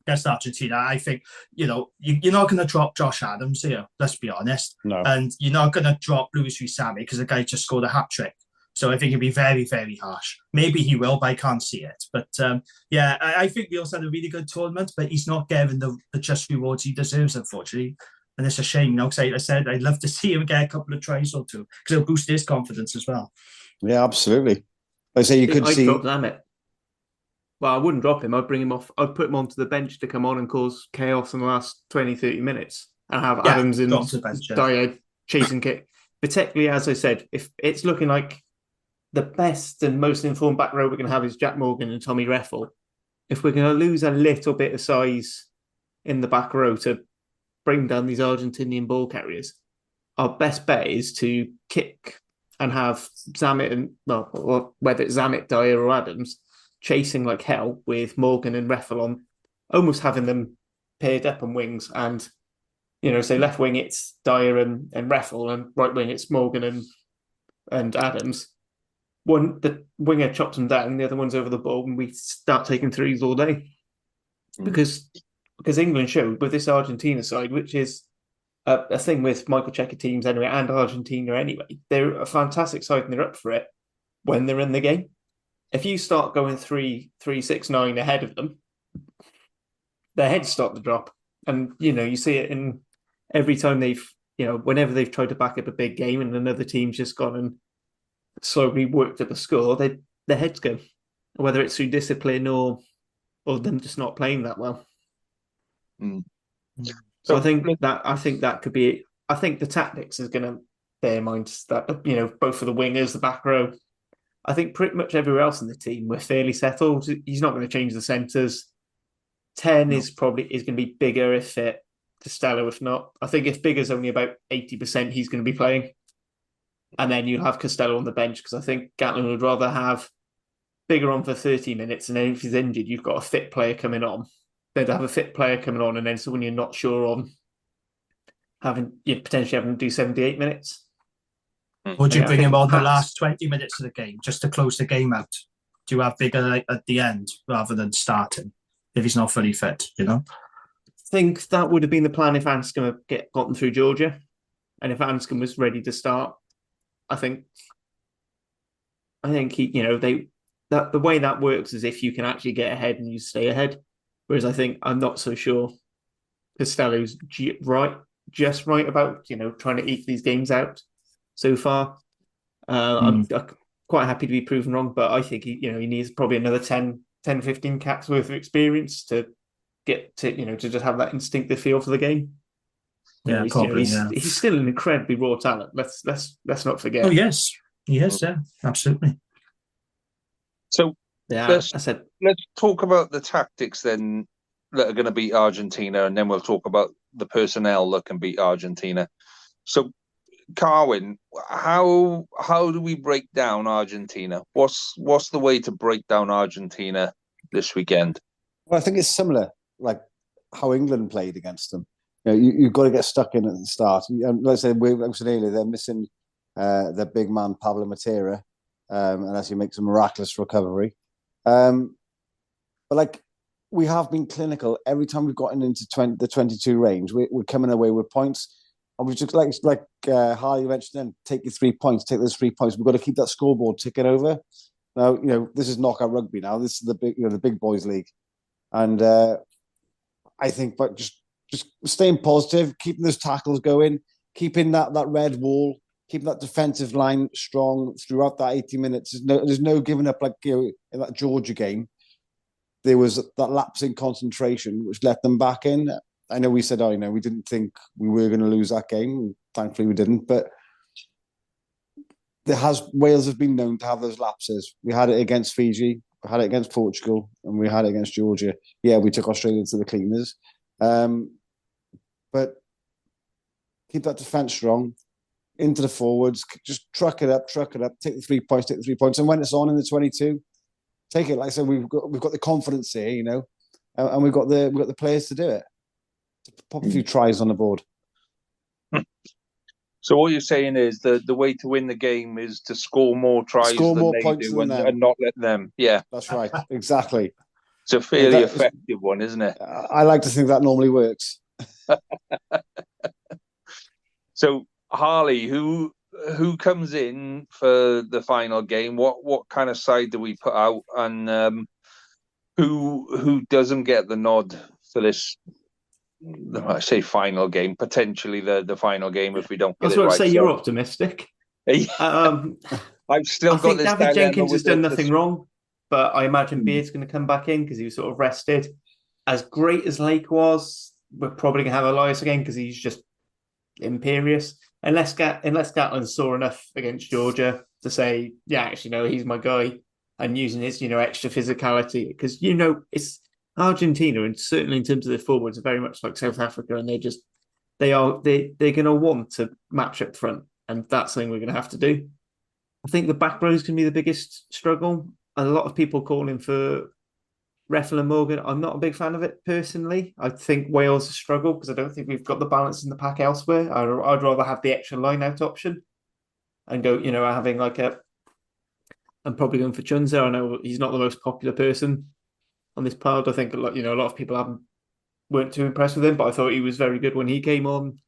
against Argentina. I think, you're not going to drop Josh Adams here, let's be honest. No. And you're not going to drop Luis Rizami because the guy just scored a hat-trick. So I think it'd be very, very harsh. Maybe he will, but I can't see it. But I think we also had a really good tournament, but he's not getting the just rewards he deserves, unfortunately. And it's a shame, because I said I'd love to see him get a couple of tries or two because it'll boost his confidence as well. Yeah, absolutely. I say you could see. I'd drop Zamet. Well, I wouldn't drop him. I'd bring him off. I'd put him onto the bench to come on and cause chaos in the last 20, 30 minutes and have Adams and Dyer chasing kick. Particularly, as I said, if it's looking like the best and most informed back row we're going to have is Jack Morgan and Tommy Reffel. If we're going to lose a little bit of size in the back row to bring down these Argentinian ball carriers, our best bet is to kick and have Zamet and, or whether it's Zamet, Dyer or Adams, chasing like hell with Morgan and Reffel on, almost having them paired up on wings. And, say left wing it's Dyer and Reffel, and right wing it's Morgan and Adams. The winger chops them down, the other one's over the ball, and we start taking threes all day. Because England showed with this Argentina side, which is a thing with Michael Cheika teams anyway, and Argentina anyway, they're a fantastic side and they're up for it when they're in the game. If you start going 3-6-9 ahead of them, their heads start to drop. And, you see it in every time whenever they've tried to back up a big game and another team's just gone and slowly worked up a score, their heads go, whether it's through discipline or them just not playing that well. So I think that could be it. I think the tactics is going to bear in mind that, both for the wingers, the back row. I think pretty much everywhere else in the team, we're fairly settled. He's not going to change the centres. 10 is going to be Bigger if fit, Costello if not. I think if Bigger's only about 80%, he's going to be playing. And then you'll have Costello on the bench because I think Gatlin would rather have Bigger on for 30 minutes. And then if he's injured, you've got a fit player coming on. Then to have a fit player coming on and then someone you're not sure on potentially having to do 78 minutes. Would you bring him on the last 20 minutes of the game just to close the game out? Do you have Bigger at the end rather than starting if he's not fully fit, I think that would have been the plan if Anscombe had gotten through Georgia. And if Anscombe was ready to start, I think he, the way that works is if you can actually get ahead and you stay ahead. Whereas I think I'm not so sure Costello's just right about, trying to eke these games out so far. I'm quite happy to be proven wrong, but I think he needs probably another 10, 15 caps worth of experience to get to, to just have that instinctive feel for the game. Yeah, he's still an incredibly raw talent. Let's not forget. Oh yes, yes, yeah, absolutely. So let's talk about the tactics then that are going to beat Argentina, and then we'll talk about the personnel that can beat Argentina. So, Carwyn, how do we break down Argentina? What's the way to break down Argentina this weekend? Well, I think it's similar, like how England played against them. You've got to get stuck in at the start. Like I said, earlier, they're missing their big man Pablo Matera, unless he makes a miraculous recovery. But we have been clinical every time we've gotten into the 22 range. We're coming away with points, and we just like Harley mentioned. Then take your 3 points. Take those 3 points. We've got to keep that scoreboard ticking over. Now, this is knockout rugby. Now this is the big boys league, and I think, but just staying positive, keeping those tackles going, keeping that red wall, keeping that defensive line strong throughout that 80 minutes. There's no giving up in that Georgia game. There was that lapse in concentration which let them back in. I know we said, we didn't think we were going to lose that game. Thankfully, we didn't. But Wales have been known to have those lapses. We had it against Fiji, we had it against Portugal, and we had it against Georgia. Yeah, we took Australia to the cleaners. But keep that defence strong, into the forwards, just truck it up, take the 3 points, and when it's on in the 22, take it. Like I said, we've got the confidence here, and we've got the players to do it. To pop a few tries on the board. So what you're saying is the way to win the game is to score more tries, score more points than them, and not let them. Yeah, that's right, exactly. It's a fairly effective one, isn't it? I like to think that normally works. So, Harley, who comes in for the final game? What kind of side do we put out, and who doesn't get the nod for this? I say final game, potentially the final game if we don't get it right. I was about to say you're optimistic. I've still got this. I think David Jenkins has done nothing wrong, but I imagine Beard's going to come back in because he was sort of rested. As great as Lake was, we're probably going to have Elias again because he's just imperious. Unless Gatlin saw enough against Georgia to say, yeah, actually, no, he's my guy, and using his, extra physicality because it's Argentina, and certainly in terms of their forwards, are very much like South Africa, and they're going to want to match up front, and that's something we're going to have to do. I think the back row is going to be the biggest struggle. A lot of people calling for Reffel and Morgan. I'm not a big fan of it personally. I think Wales has struggled because I don't think we've got the balance in the pack elsewhere. I'd rather have the extra line-out option and go, having I'm probably going for Chunza. I know he's not the most popular person on this pod. I think a lot of people weren't too impressed with him, but I thought he was very good when he came on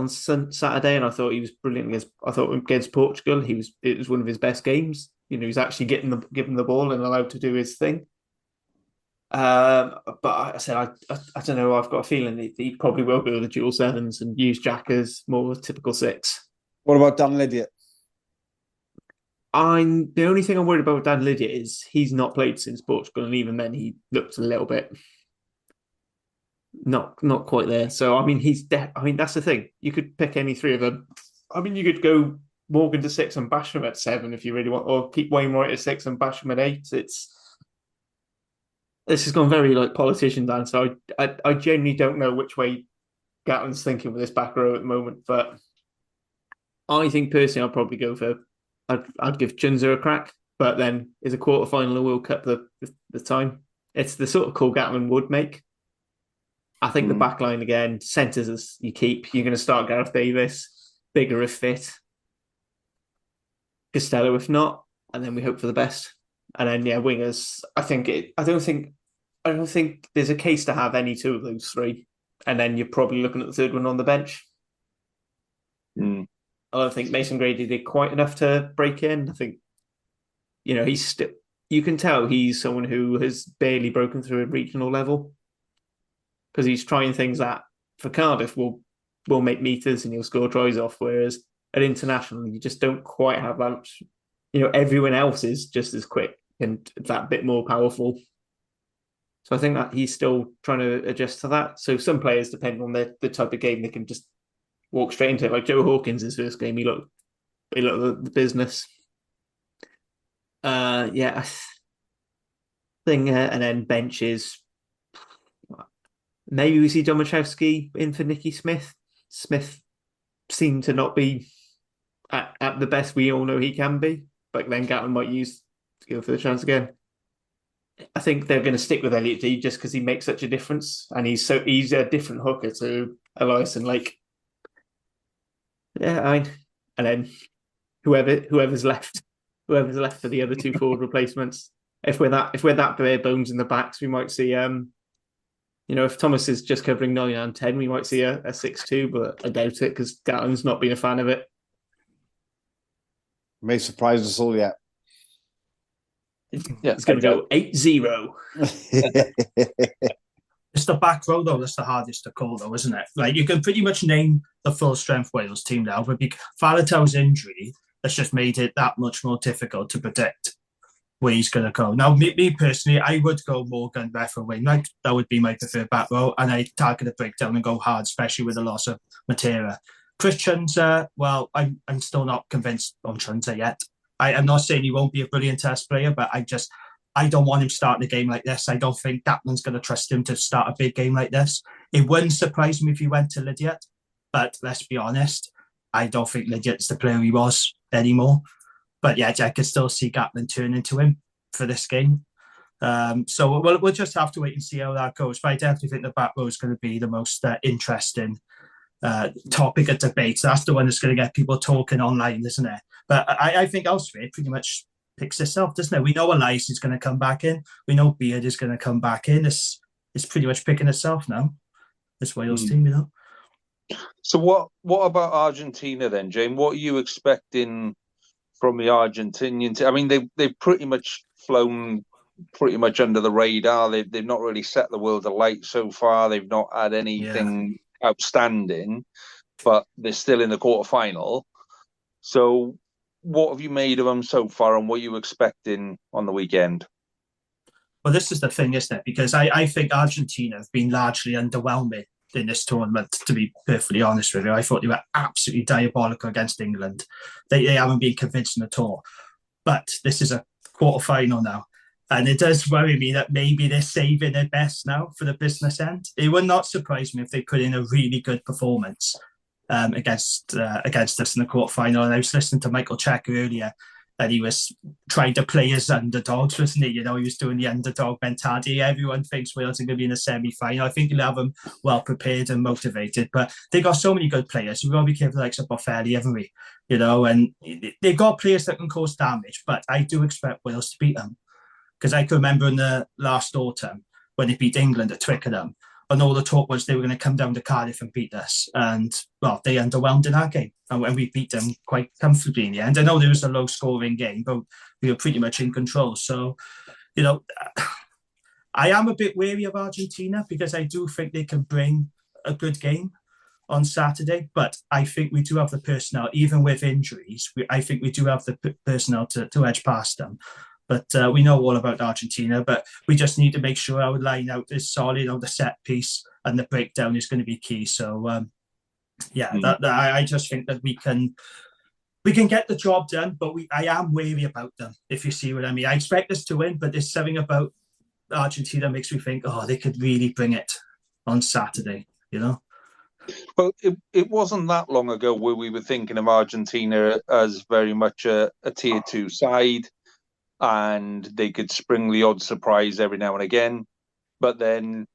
Saturday, and I thought he was brilliant against Portugal. It was one of his best games. He's actually given the ball and allowed to do his thing. But I said I don't know. I've got a feeling he probably will go with the dual sevens and use Jack as more typical six. What about Dan Lydiate? The only thing I'm worried about with Dan Lydiate is he's not played since Portugal, and even then he looked a little bit not quite there. So that's the thing. You could pick any three of them. You could go Morgan to 6 and Basham at 7 if you really want, or keep Wainwright at 6 and Basham at 8. This has gone very politician Dan. So I genuinely don't know which way Gatlin's thinking with this back row at the moment. But I think personally, I'll probably go for. I'd give Chunza a crack, but then is a quarterfinal of World Cup the time. It's the sort of call Gatlin would make. I think the back line again, centres as you keep. You're going to start Gareth Davis, Bigger if fit, Costello if not, and then we hope for the best. And then wingers. I don't think there's a case to have any two of those three, and then you're probably looking at the third one on the bench. I don't think Mason Grady did quite enough to break in. I think, he's still. You can tell he's someone who has barely broken through at regional level because he's trying things that for Cardiff will make meters and he'll score tries off. Whereas at international, you just don't quite have that much. Everyone else is just as quick and that bit more powerful. So I think that he's still trying to adjust to that. So some players, depending on the type of game, they can just walk straight into it. Like Joe Hawkins, his first game, he looked the business. I think, and then benches. Maybe we see Domachowski in for Nicky Smith. Smith seemed to not be at the best we all know he can be, but then Gatlin might use to go for the chance again. I think they're going to stick with Elliot D just because he makes such a difference, and he's a different hooker to Elias and Lake. Yeah, and then whoever's left for the other two forward replacements. If we're that bare bones in the backs, we might see if Thomas is just covering 9 and 10, we might see a 6-2, but I doubt it because Gatlin's not been a fan of it. May surprise us all yet. Yeah, it's going to go 8-0. It's the back row, though, that's the hardest to call, though, isn't it? Like, you can pretty much name the full-strength Wales team now, but Faletau's injury has just made it that much more difficult to predict where he's going to go. Now, me personally, I would go Morgan, Reffel, Wainwright. That would be my preferred back row, and I target a breakdown and go hard, especially with the loss of Matera. Chris Chunza, well, I'm still not convinced on Chunza yet. I'm not saying he won't be a brilliant test player, but I don't want him starting a game like this. I don't think Gatlin's going to trust him to start a big game like this. It wouldn't surprise me if he went to Lydiate, but let's be honest, I don't think Lydiate's the player he was anymore. But yeah, I could still see Gatlin turning to him for this game. So we'll just have to wait and see how that goes. But I definitely think the back row is going to be the most interesting topic of debate. So that's the one that's going to get people talking online, isn't it? But I think elsewhere, pretty much picks itself, doesn't it? We know Elias is going to come back in. We know Beard is going to come back in. It's pretty much picking itself now. This Wales team, you know. So what about Argentina then, Jane? What are you expecting from the Argentinians? I mean, they've pretty much flown pretty much under the radar. They've not really set the world alight so far. They've not had anything outstanding, but they're still in the quarterfinal. So what have you made of them so far, and what are you expecting on the weekend? Well, this is the thing, isn't it? Because I think Argentina have been largely underwhelming in this tournament, to be perfectly honest with you. I thought they were absolutely diabolical against England. They haven't been convincing at all. But this is a quarter-final now. And it does worry me that maybe they're saving their best now for the business end. It would not surprise me if they put in a really good performance against us in the quarterfinal. And I was listening to Michael Checker earlier, and he was trying to play as underdogs, wasn't he? You know, he was doing the underdog mentality. Everyone thinks Wales are going to be in a semi-final. I think he'll have them well prepared and motivated. But they got so many good players. We've got to be careful, like Boffelli, haven't we? You know, and they've got players that can cause damage. But I do expect Wales to beat them. Because I can remember in the last autumn when they beat England at Twickenham, and all the talk was they were going to come down to Cardiff and beat us. And, well, they underwhelmed in our game. And when we beat them quite comfortably in the end. I know there was a low-scoring game, but we were pretty much in control. So, you know, I am a bit wary of Argentina because I do think they can bring a good game on Saturday. But I think we do have the personnel, even with injuries. I think we do have the personnel to edge past them. But we know all about Argentina, but we just need to make sure our line out is solid on the set piece, and the breakdown is going to be key. So, I just think that we can get the job done, but I am wary about them, if you see what I mean. I expect us to win, but there's something about Argentina makes me think, they could really bring it on Saturday, you know? Well, it wasn't that long ago where we were thinking of Argentina as very much a tier 2 side, and they could spring the odd surprise every now and again. But then,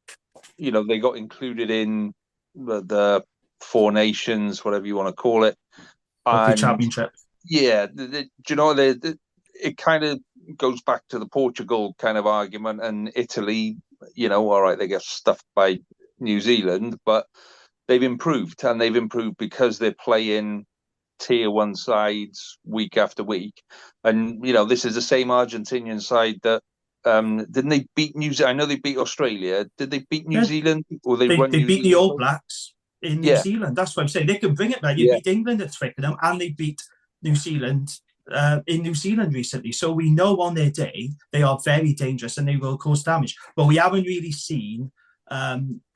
you know, they got included in the Four Nations, whatever you want to call it. Rugby Championship. Yeah, do you know, it kind of goes back to the Portugal kind of argument, and Italy, you know, all right, they get stuffed by New Zealand, but they've improved, and they've improved because they're playing tier 1 sides week after week. And, you know, this is the same Argentinian side that didn't they beat New Zealand? I know they beat Australia. Did they beat New Zealand? Or they beat the All Blacks in New Zealand. That's what I'm saying. They can bring it back. They beat England at Twickenham, and they beat New Zealand in New Zealand recently. So we know on their day they are very dangerous and they will cause damage. But we haven't really seen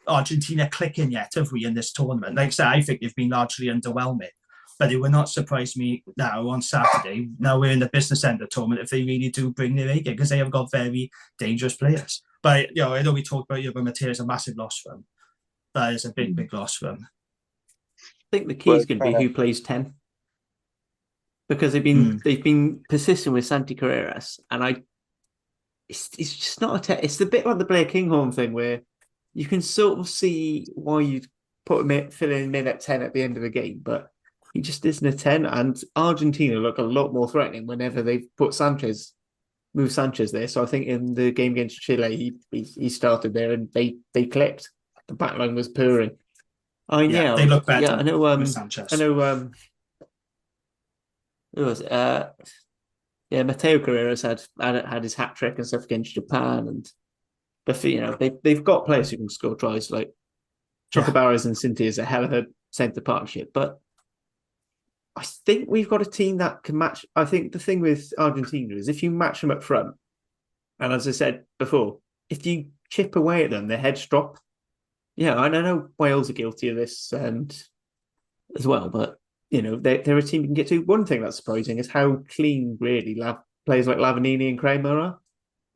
Argentina clicking yet, have we, in this tournament? Like I said, I think they've been largely underwhelming. But it would not surprise me now on Saturday, now we're in the business end of the tournament, if they really do bring their A game, because they have got very dangerous players. But, you know, I know we talked about Yerba Mateo is a massive loss for them. That is a big, big loss for them. I think the key is going to be who plays 10. Because they've been persistent with Santi Carreras, and it's just not a 10. It's the bit like the Blair Kinghorn thing where you can sort of see why you'd fill him in at 10 at the end of the game, but he just isn't a 10, and Argentina look a lot more threatening whenever they've moved Sanchez there. So I think in the game against Chile, he started there and they clipped. The backline was purring. They look better. Yeah, I know. With Sanchez. I know. Who was it? Mateo Carreras had his hat trick and stuff against Japan, but you know they've got players who can score tries. Like Chocobaras and Cynthia is a hell of a centre partnership, but I think we've got a team that can match. I think the thing with Argentina is if you match them up front, and as I said before, if you chip away at them, their heads drop. Yeah, I know Wales are guilty of this as well, but you know they're a team you can get to. One thing that's surprising is how clean really players like Lavanini and Kramer are,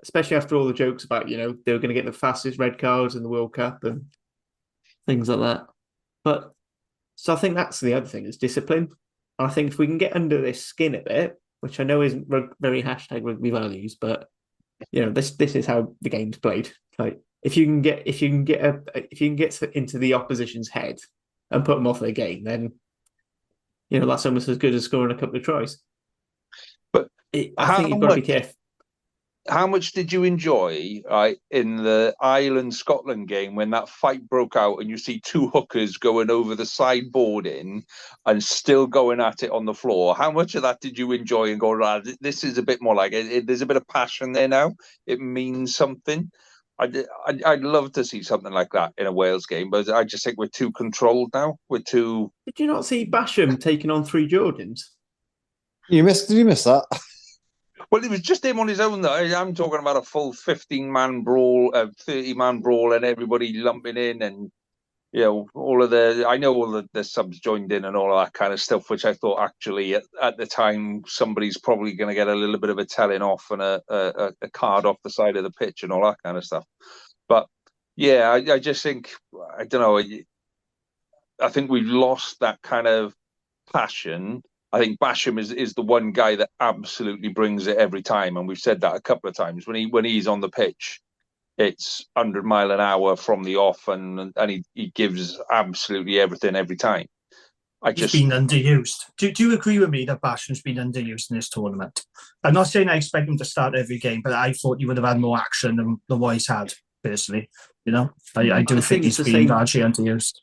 especially after all the jokes about, you know, they were going to get the fastest red cards in the World Cup and things like that. But so I think that's the other thing is discipline. And I think if we can get under this skin a bit, which I know isn't very hashtag rugby values, but you know this is how the game's played. Like if you can get into the opposition's head and put them off their game, then you know that's almost as good as scoring a couple of tries. But I think you've got to be careful. How much did you enjoy in the Ireland-Scotland game when that fight broke out and you see two hookers going over the sideboarding and still going at it on the floor? How much of that did you enjoy and go, this is a bit more like it, there's a bit of passion there now. It means something. I'd love to see something like that in a Wales game, but I just think we're too controlled now. We're too... Did you not see Basham taking on 3 Jordans? Did you miss that? Well, it was just him on his own, though. I'm talking about a full 15-man brawl, a 30-man brawl, and everybody lumping in, and I know all the subs joined in and all of that kind of stuff, which I thought actually at the time somebody's probably going to get a little bit of a telling off and a card off the side of the pitch and all that kind of stuff. But yeah, I just think, I don't know, I think we've lost that kind of passion. I think Basham is the one guy that absolutely brings it every time, and we've said that a couple of times. When he's on the pitch, it's 100 mile an hour from the off, and he gives absolutely everything every time. He's been underused. Do you agree with me that Basham's been underused in this tournament? I'm not saying I expect him to start every game, but I thought he would have had more action than what he's had, personally. I do think he's been largely underused.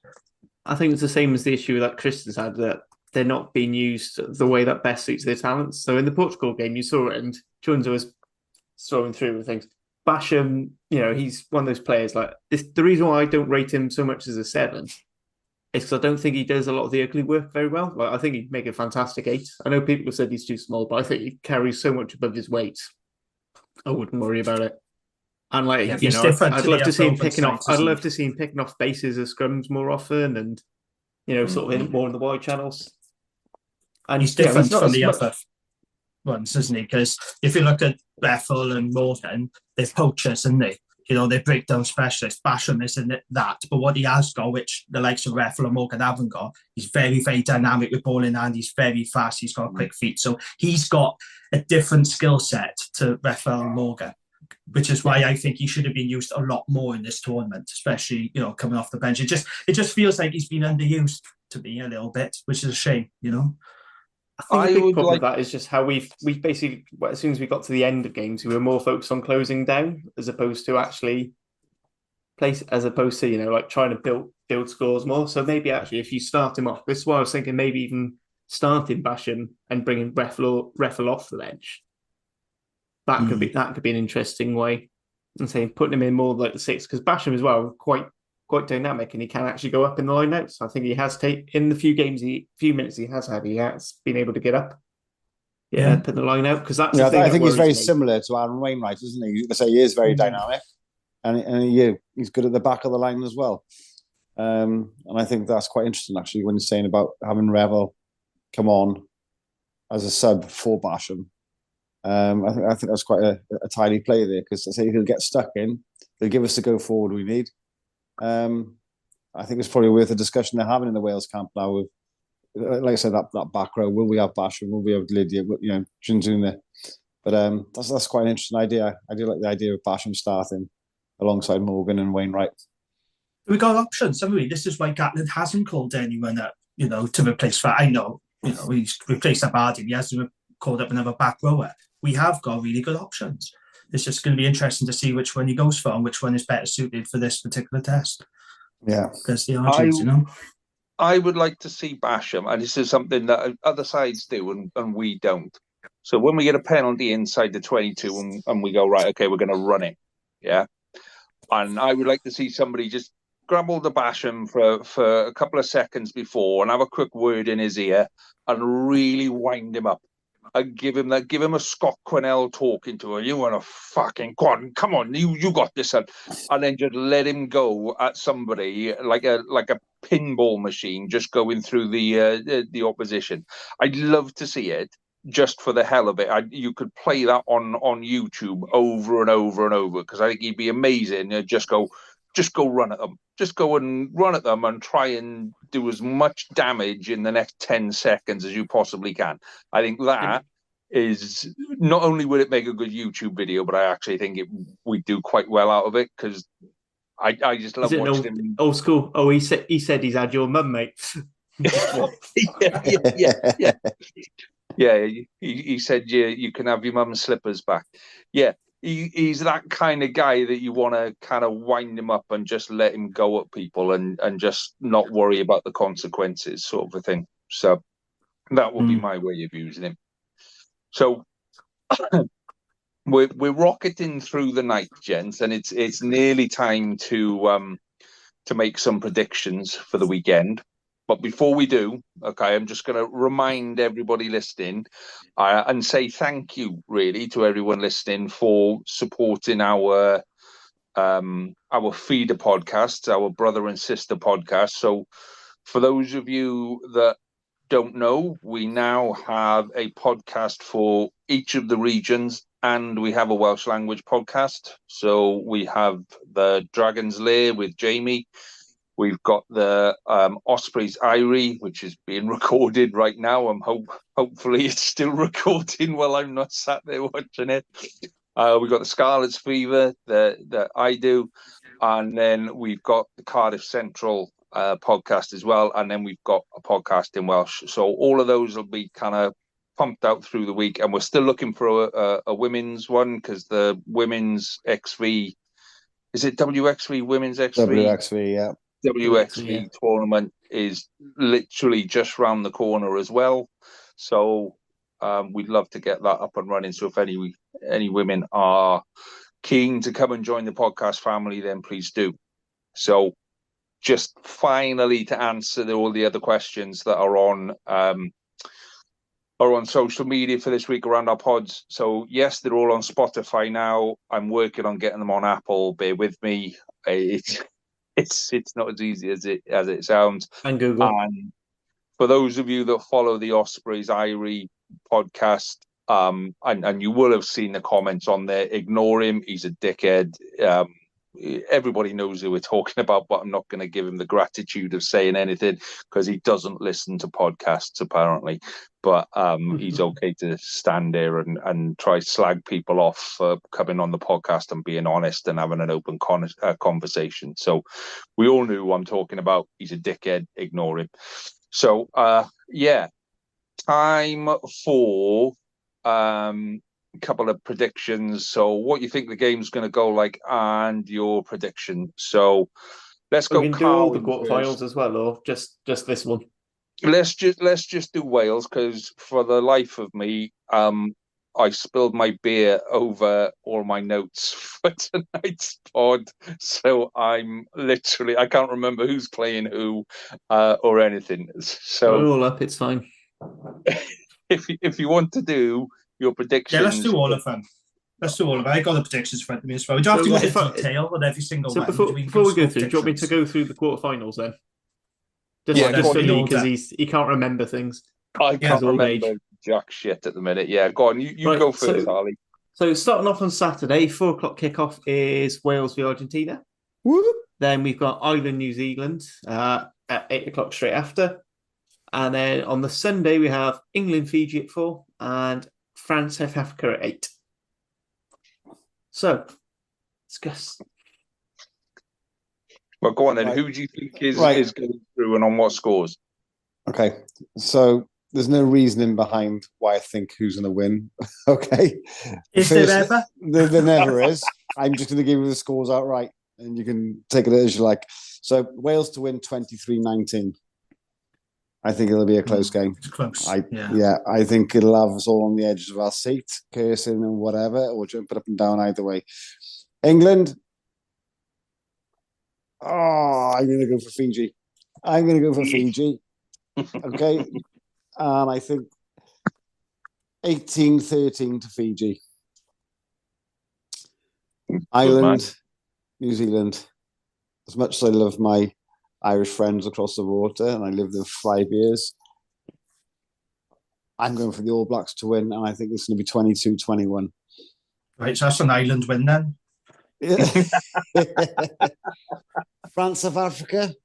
I think it's the same as the issue that Chris has had, that they're not being used the way that best suits their talents. So in the Portugal game, you saw it, and Chunza was throwing through with things. Basham, he's one of those players like this. The reason why I don't rate him so much as a 7 is because I don't think he does a lot of the ugly work very well. Like, I think he'd make a fantastic 8. I know people have said he's too small, but I think he carries so much above his weight. I wouldn't worry about it. And I'd love to see him picking off. I'd love to see him picking off spaces of scrums more often, and sort of in more in the wide channels. And he's different from the other ones, isn't he? Because if you look at Bethel and Morgan, they're poachers, aren't they? They're breakdown specialists. Basham isn't that, but what he has got, which the likes of Bethel and Morgan haven't got, he's very, very dynamic with ball in hand. He's very fast. He's got quick feet. So he's got a different skill set to Bethel and Morgan, which is why I think he should have been used a lot more in this tournament, especially coming off the bench. It just feels like he's been underused to me a little bit, which is a shame. I think the big problem with that is just how we basically, as soon as we got to the end of games, we were more focused on closing down as opposed to actually trying to build scores more. So maybe actually, if you start him off, this is why I was thinking maybe even starting Basham and bringing Reffel off the bench. That could be an interesting way. And saying putting him in more like the 6, because Basham as well quite dynamic, and he can actually go up in the line-out. So I think he has in the few minutes he has been able to get up. Up in the line-out, because that's the thing. I think he's very similar to Aaron Wainwright, isn't he? I say he is very dynamic, and he's good at the back of the line as well. And I think that's quite interesting actually when he's saying about having Revel come on as a sub for Basham. I think that's quite a tidy play there, because I say he'll get stuck in. They'll give us the go forward we need. I think it's probably worth a discussion they're having in the Wales camp now with, like I said, that back row. Will we have Basham? Will we have Lydia? Junzuna? But that's quite an interesting idea. I do like the idea of Basham starting alongside Morgan and Wainwright. We got options, haven't we? This is why Gatland hasn't called anyone up, to replace that. I know, he's replaced Abadi. He hasn't called up another back rower. We have got really good options. It's just going to be interesting to see which one he goes for and which one is better suited for this particular test. Yeah. Because the Argents, I would like to see Basham, and this is something that other sides do and we don't. So when we get a penalty inside the 22 and we go, right, okay, we're going to run it. Yeah. And I would like to see somebody just grab hold of Basham for a couple of seconds before and have a quick word in his ear and really wind him up. And give him a Scott Quinnell talking to her. You want to fucking come on, you got this, and then just let him go at somebody like a pinball machine, just going through the opposition. I'd love to see it just for the hell of it. You could play that on YouTube over and over and over, because I think he'd be amazing. Just go run at them. Just go and run at them and try and do as much damage in the next 10 seconds as you possibly can. I think that is, not only would it make a good YouTube video, but I actually think we'd do quite well out of it, because I just love watching him. Old school. Oh, he said he's had your mum, mate. yeah. Yeah, he said you can have your mum's slippers back. Yeah, he's that kind of guy that you want to kind of wind him up and just let him go at people and just not worry about the consequences, sort of a thing. So that would be my way of using him. So we're rocketing through the night, gents, and it's nearly time to make some predictions for the weekend. But before we do, okay, I'm just going to remind everybody listening and say thank you, really, to everyone listening for supporting our feeder podcasts, our brother and sister podcasts. So for those of you that don't know, we now have a podcast for each of the regions, and we have a Welsh language podcast. So we have the Dragon's Lair with Jamie. We've got the Ospreys Irie, which is being recorded right now. Hopefully it's still recording while I'm not sat there watching it. We've got the Scarlet's Fever that I do, and then we've got the Cardiff Central podcast as well, and then we've got a podcast in Welsh. So all of those will be kind of pumped out through the week, and we're still looking for a women's one because the women's XV, is it WXV Women's XV? WXV, yeah. WXV tournament is literally just round the corner as well. So we'd love to get that up and running. So if any women are keen to come and join the podcast family, then please do. So just finally to answer all the other questions that are on social media for this week around our pods. So yes, they're all on Spotify now. I'm working on getting them on Apple. Bear with me. It's not as easy as it sounds. And Google. And for those of you that follow the Ospreys Irie podcast, and you will have seen the comments on there, ignore him. He's a dickhead. Everybody knows who we're talking about, but I'm not going to give him the gratitude of saying anything because he doesn't listen to podcasts apparently. But he's okay to stand there and try slag people off for coming on the podcast and being honest and having an open conversation. So we all knew who I'm talking about. He's a dickhead. Ignore him. So yeah, time for a couple of predictions. So what you think the game's going to go like and your prediction. So let's go. We can do all the quarterfinals as well, or just this one. Let's just do Wales because for the life of me, I spilled my beer over all my notes for tonight's pod, so I'm literally I can't remember who's playing who or anything. So we're all up. It's fine. If you want to do your predictions, yeah, let's do all of them. I got the predictions in front of me as well. We don't have to go into detail on every single one. Before we go through, do you want me to go through the quarterfinals then? Just for me, because he can't remember things. I can't remember jack shit at the minute. Yeah, go on. You right, go first, Harley. So starting off on Saturday, 4:00 kickoff is Wales v Argentina. Woo! Then we've got Ireland, New Zealand at 8:00 straight after. And then on the Sunday, we have England, Fiji at 4 and France, South Africa at 8. So, discuss. Well, go on then. Right. Who do you think is going through and on what scores? Okay, so there's no reasoning behind why I think who's going to win. Okay. Is there ever? There never is. I'm just going to give you the scores outright and you can take it as you like. So, Wales to win 23-19. I think it'll be a close game. It's close. Yeah, I think it'll have us all on the edges of our seat, cursing and whatever, or jumping up and down either way. England. Oh, I'm going to go for Fiji. Okay. And I think 18-13 to Fiji. Ireland, New Zealand. As much as I love my Irish friends across the water, and I lived there for 5 years. I'm going for the All Blacks to win, and I think it's going to be 22-21. Right, so that's an Ireland win then. France, South Africa,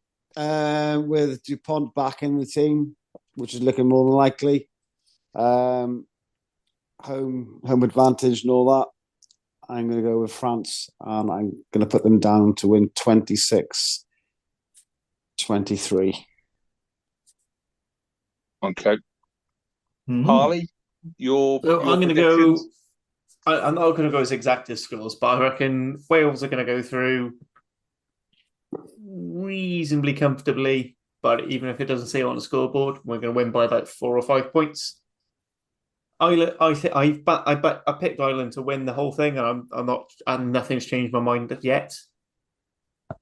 with Dupont back in the team, which is looking more than likely. Home advantage and all that. I'm going to go with France, and I'm going to put them down to win 26-23. Okay. Harley? Your So I'm going to go. predictions? I'm not going to go as exact as scores, but I reckon Wales are going to go through reasonably comfortably. But even if it doesn't say it on the scoreboard, we're going to win by about 4 or 5 points. I picked Ireland to win the whole thing, and I'm not, and nothing's changed my mind yet.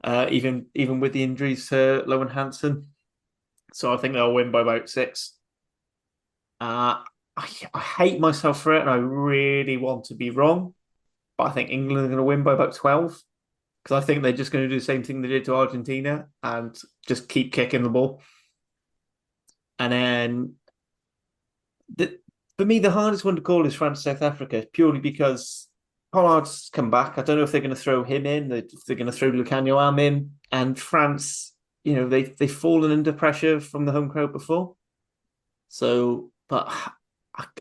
Even with the injuries to Lowen Hansen, so I think they'll win by about 6. I hate myself for it, and I really want to be wrong, but I think England are going to win by about 12 because I think they're just going to do the same thing they did to Argentina and just keep kicking the ball. And then for me, the hardest one to call is France-South Africa, purely because Pollard's come back. I don't know if they're going to throw him in, if they're going to throw Lucanio Am in. And France, they've fallen under pressure from the home crowd before. So, but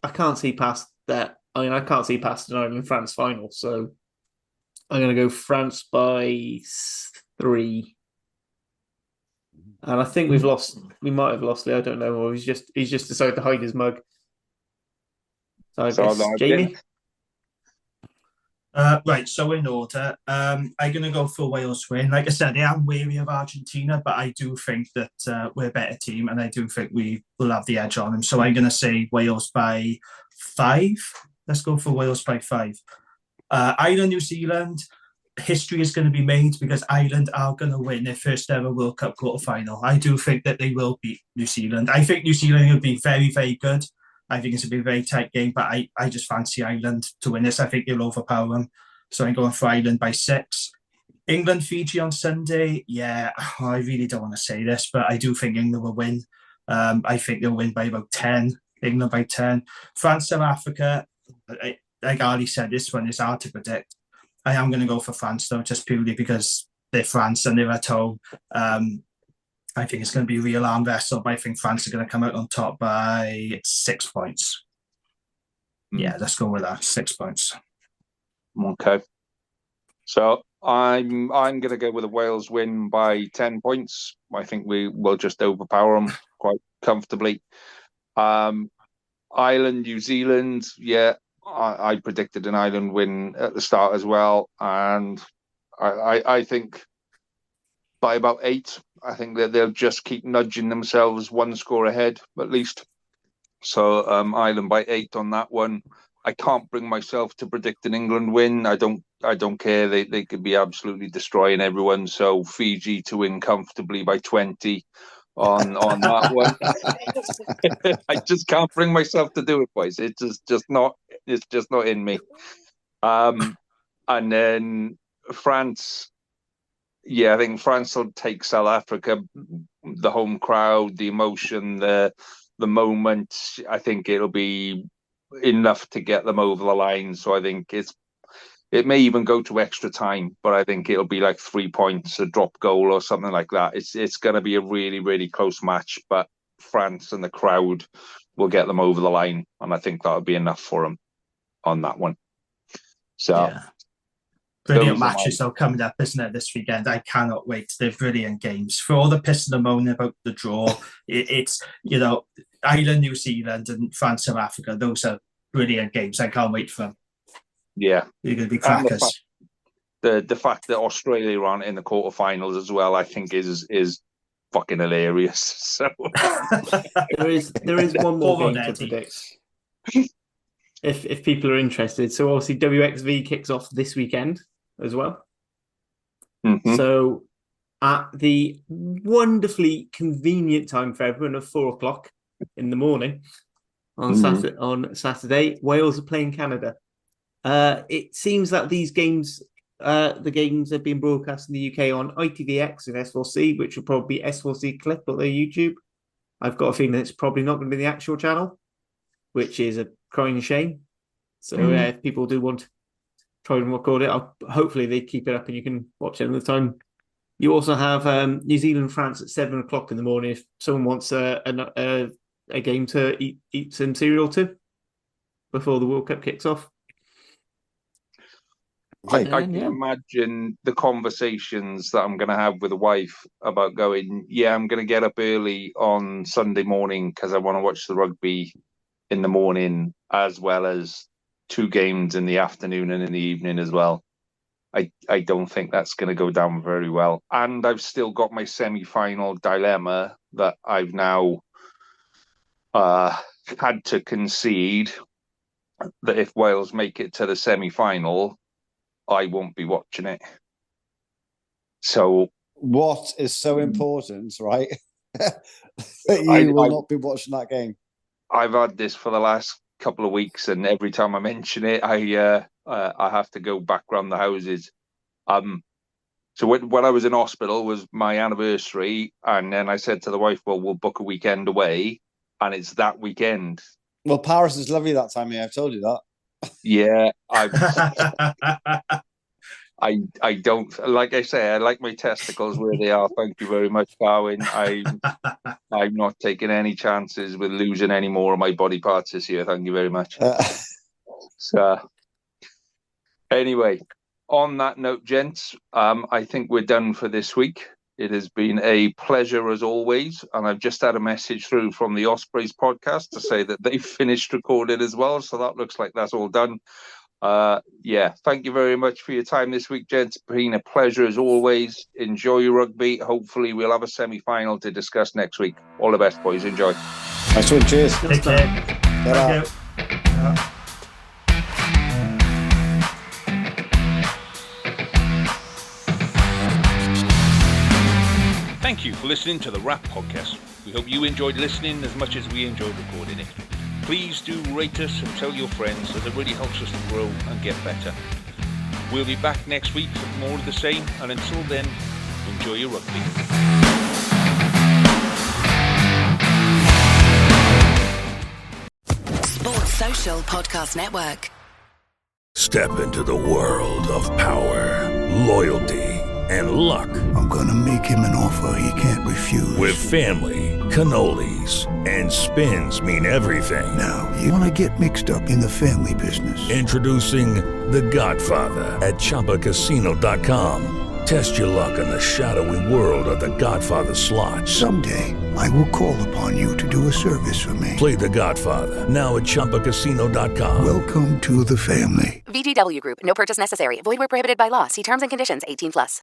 I can't see past that. I mean, I can't see past an Ireland-France final. So I'm going to go France by 3. And I think we've lost. We might have lost Lee. I don't know. Or he's just decided to hide his mug. So I guess Jamie. Right, so in order, I'm going to go for Wales win. Like I said, I am wary of Argentina, but I do think that we're a better team, and I do think we will have the edge on them. So I'm going to say Wales by 5. Let's go for Wales by 5. Ireland, New Zealand, history is going to be made because Ireland are going to win their first ever World Cup quarter-final. I do think that they will beat New Zealand. I think New Zealand will be very, very good. I think it's going to be a very tight game, but I just fancy Ireland to win this. I think they'll overpower them. So I'm going for Ireland by 6. England, Fiji on Sunday. Yeah, I really don't want to say this, but I do think England will win. I think they'll win by about 10. England by 10. France, South Africa. Like Ali said, this one is hard to predict. I am going to go for France, though, just purely because they're France and they're at home. I think it's going to be a real arm wrestle, but I think France are going to come out on top by 6 points. Yeah, let's go with that. 6 points. Okay. So I'm going to go with a Wales win by 10 points. I think we will just overpower them quite comfortably. Ireland, New Zealand, yeah, I predicted an Ireland win at the start as well, and I think by about 8. I think that they'll just keep nudging themselves 1 score ahead at least. So Ireland by 8 on that one. I can't bring myself to predict an England win. I don't care. They could be absolutely destroying everyone. So Fiji to win comfortably by 20 on that one. I just can't bring myself to do it, boys. It's just not in me. And then France. Yeah, I think France will take South Africa. The home crowd, the emotion, the moment. I think it'll be enough to get them over the line. So I think it may even go to extra time, but I think it'll be like 3 points, a drop goal or something like that. It's going to be a really, really close match, but France and the crowd will get them over the line, and I think that'll be enough for them on that one. So. Yeah. Brilliant matches though coming up, isn't it, this weekend? I cannot wait. They're brilliant games. For all the pissing and moaning about the draw, it's Ireland, New Zealand, and France, South Africa. Those are brilliant games. I can't wait for them. Yeah, they're going to be crackers. The fact that Australia aren't in the quarterfinals as well, I think, is fucking hilarious. So there is one more game to predict. If people are interested, so obviously WXV kicks off this weekend as well. Mm-hmm. So at the wonderfully convenient time for everyone of 4:00 in the morning on Saturday, Wales are playing Canada. It seems that these games, the games are being broadcast in the UK on ITVX and S4C, which will probably be S4C Clip or their YouTube. I've got a feeling it's probably not going to be the actual channel, which is a crying shame. So if people do want to try and record it, hopefully they keep it up and you can watch it at the time. You also have New Zealand France at 7:00 in the morning if someone wants a game to eat some cereal to before the World Cup kicks off. I can imagine the conversations that I'm going to have with the wife about going, I'm going to get up early on Sunday morning because I want to watch the rugby in the morning, as well as 2 games in the afternoon and in the evening as well. I don't think that's going to go down very well. And I've still got my semi-final dilemma that I've now had to concede that if Wales make it to the semi-final, I won't be watching it. So what is so important, right? that you will not be watching that game. I've had this for the last couple of weeks, and every time I mention it, I have to go back around the houses. So when I was in hospital was my anniversary, and then I said to the wife, "Well, we'll book a weekend away," and it's that weekend. Well, Paris is lovely that time of year. I've told you that. Yeah, I don't, like I say, I like my testicles where they are. Thank you very much, Darwin. I'm not taking any chances with losing any more of my body parts this year. Thank you very much. So, anyway, on that note, gents, I think we're done for this week. It has been a pleasure as always, and I've just had a message through from the Ospreys podcast to say that they've finished recording as well, so that looks like that's all done. Thank you very much for your time this week, gents. It's been a pleasure as always. Enjoy your rugby. Hopefully we'll have a semi-final to discuss next week. All the best, boys. Enjoy. Nice one. Cheers. Take care. Thank you. Thank you for listening to the Wrap Podcast. We hope you enjoyed listening as much as we enjoyed recording it. Please do rate us and tell your friends, as it really helps us to grow and get better. We'll be back next week with more of the same, and until then, enjoy your rugby. Sports Social Podcast Network. Step into the world of power, loyalty, and luck. I'm gonna make him an offer he can't refuse. With family, cannolis, and spins mean everything. Now, you wanna get mixed up in the family business. Introducing The Godfather at ChumbaCasino.com. Test your luck in the shadowy world of The Godfather slot. Someday, I will call upon you to do a service for me. Play The Godfather, now at ChumbaCasino.com. Welcome to the family. VGW Group. No purchase necessary. Void where prohibited by law. See terms and conditions. 18+.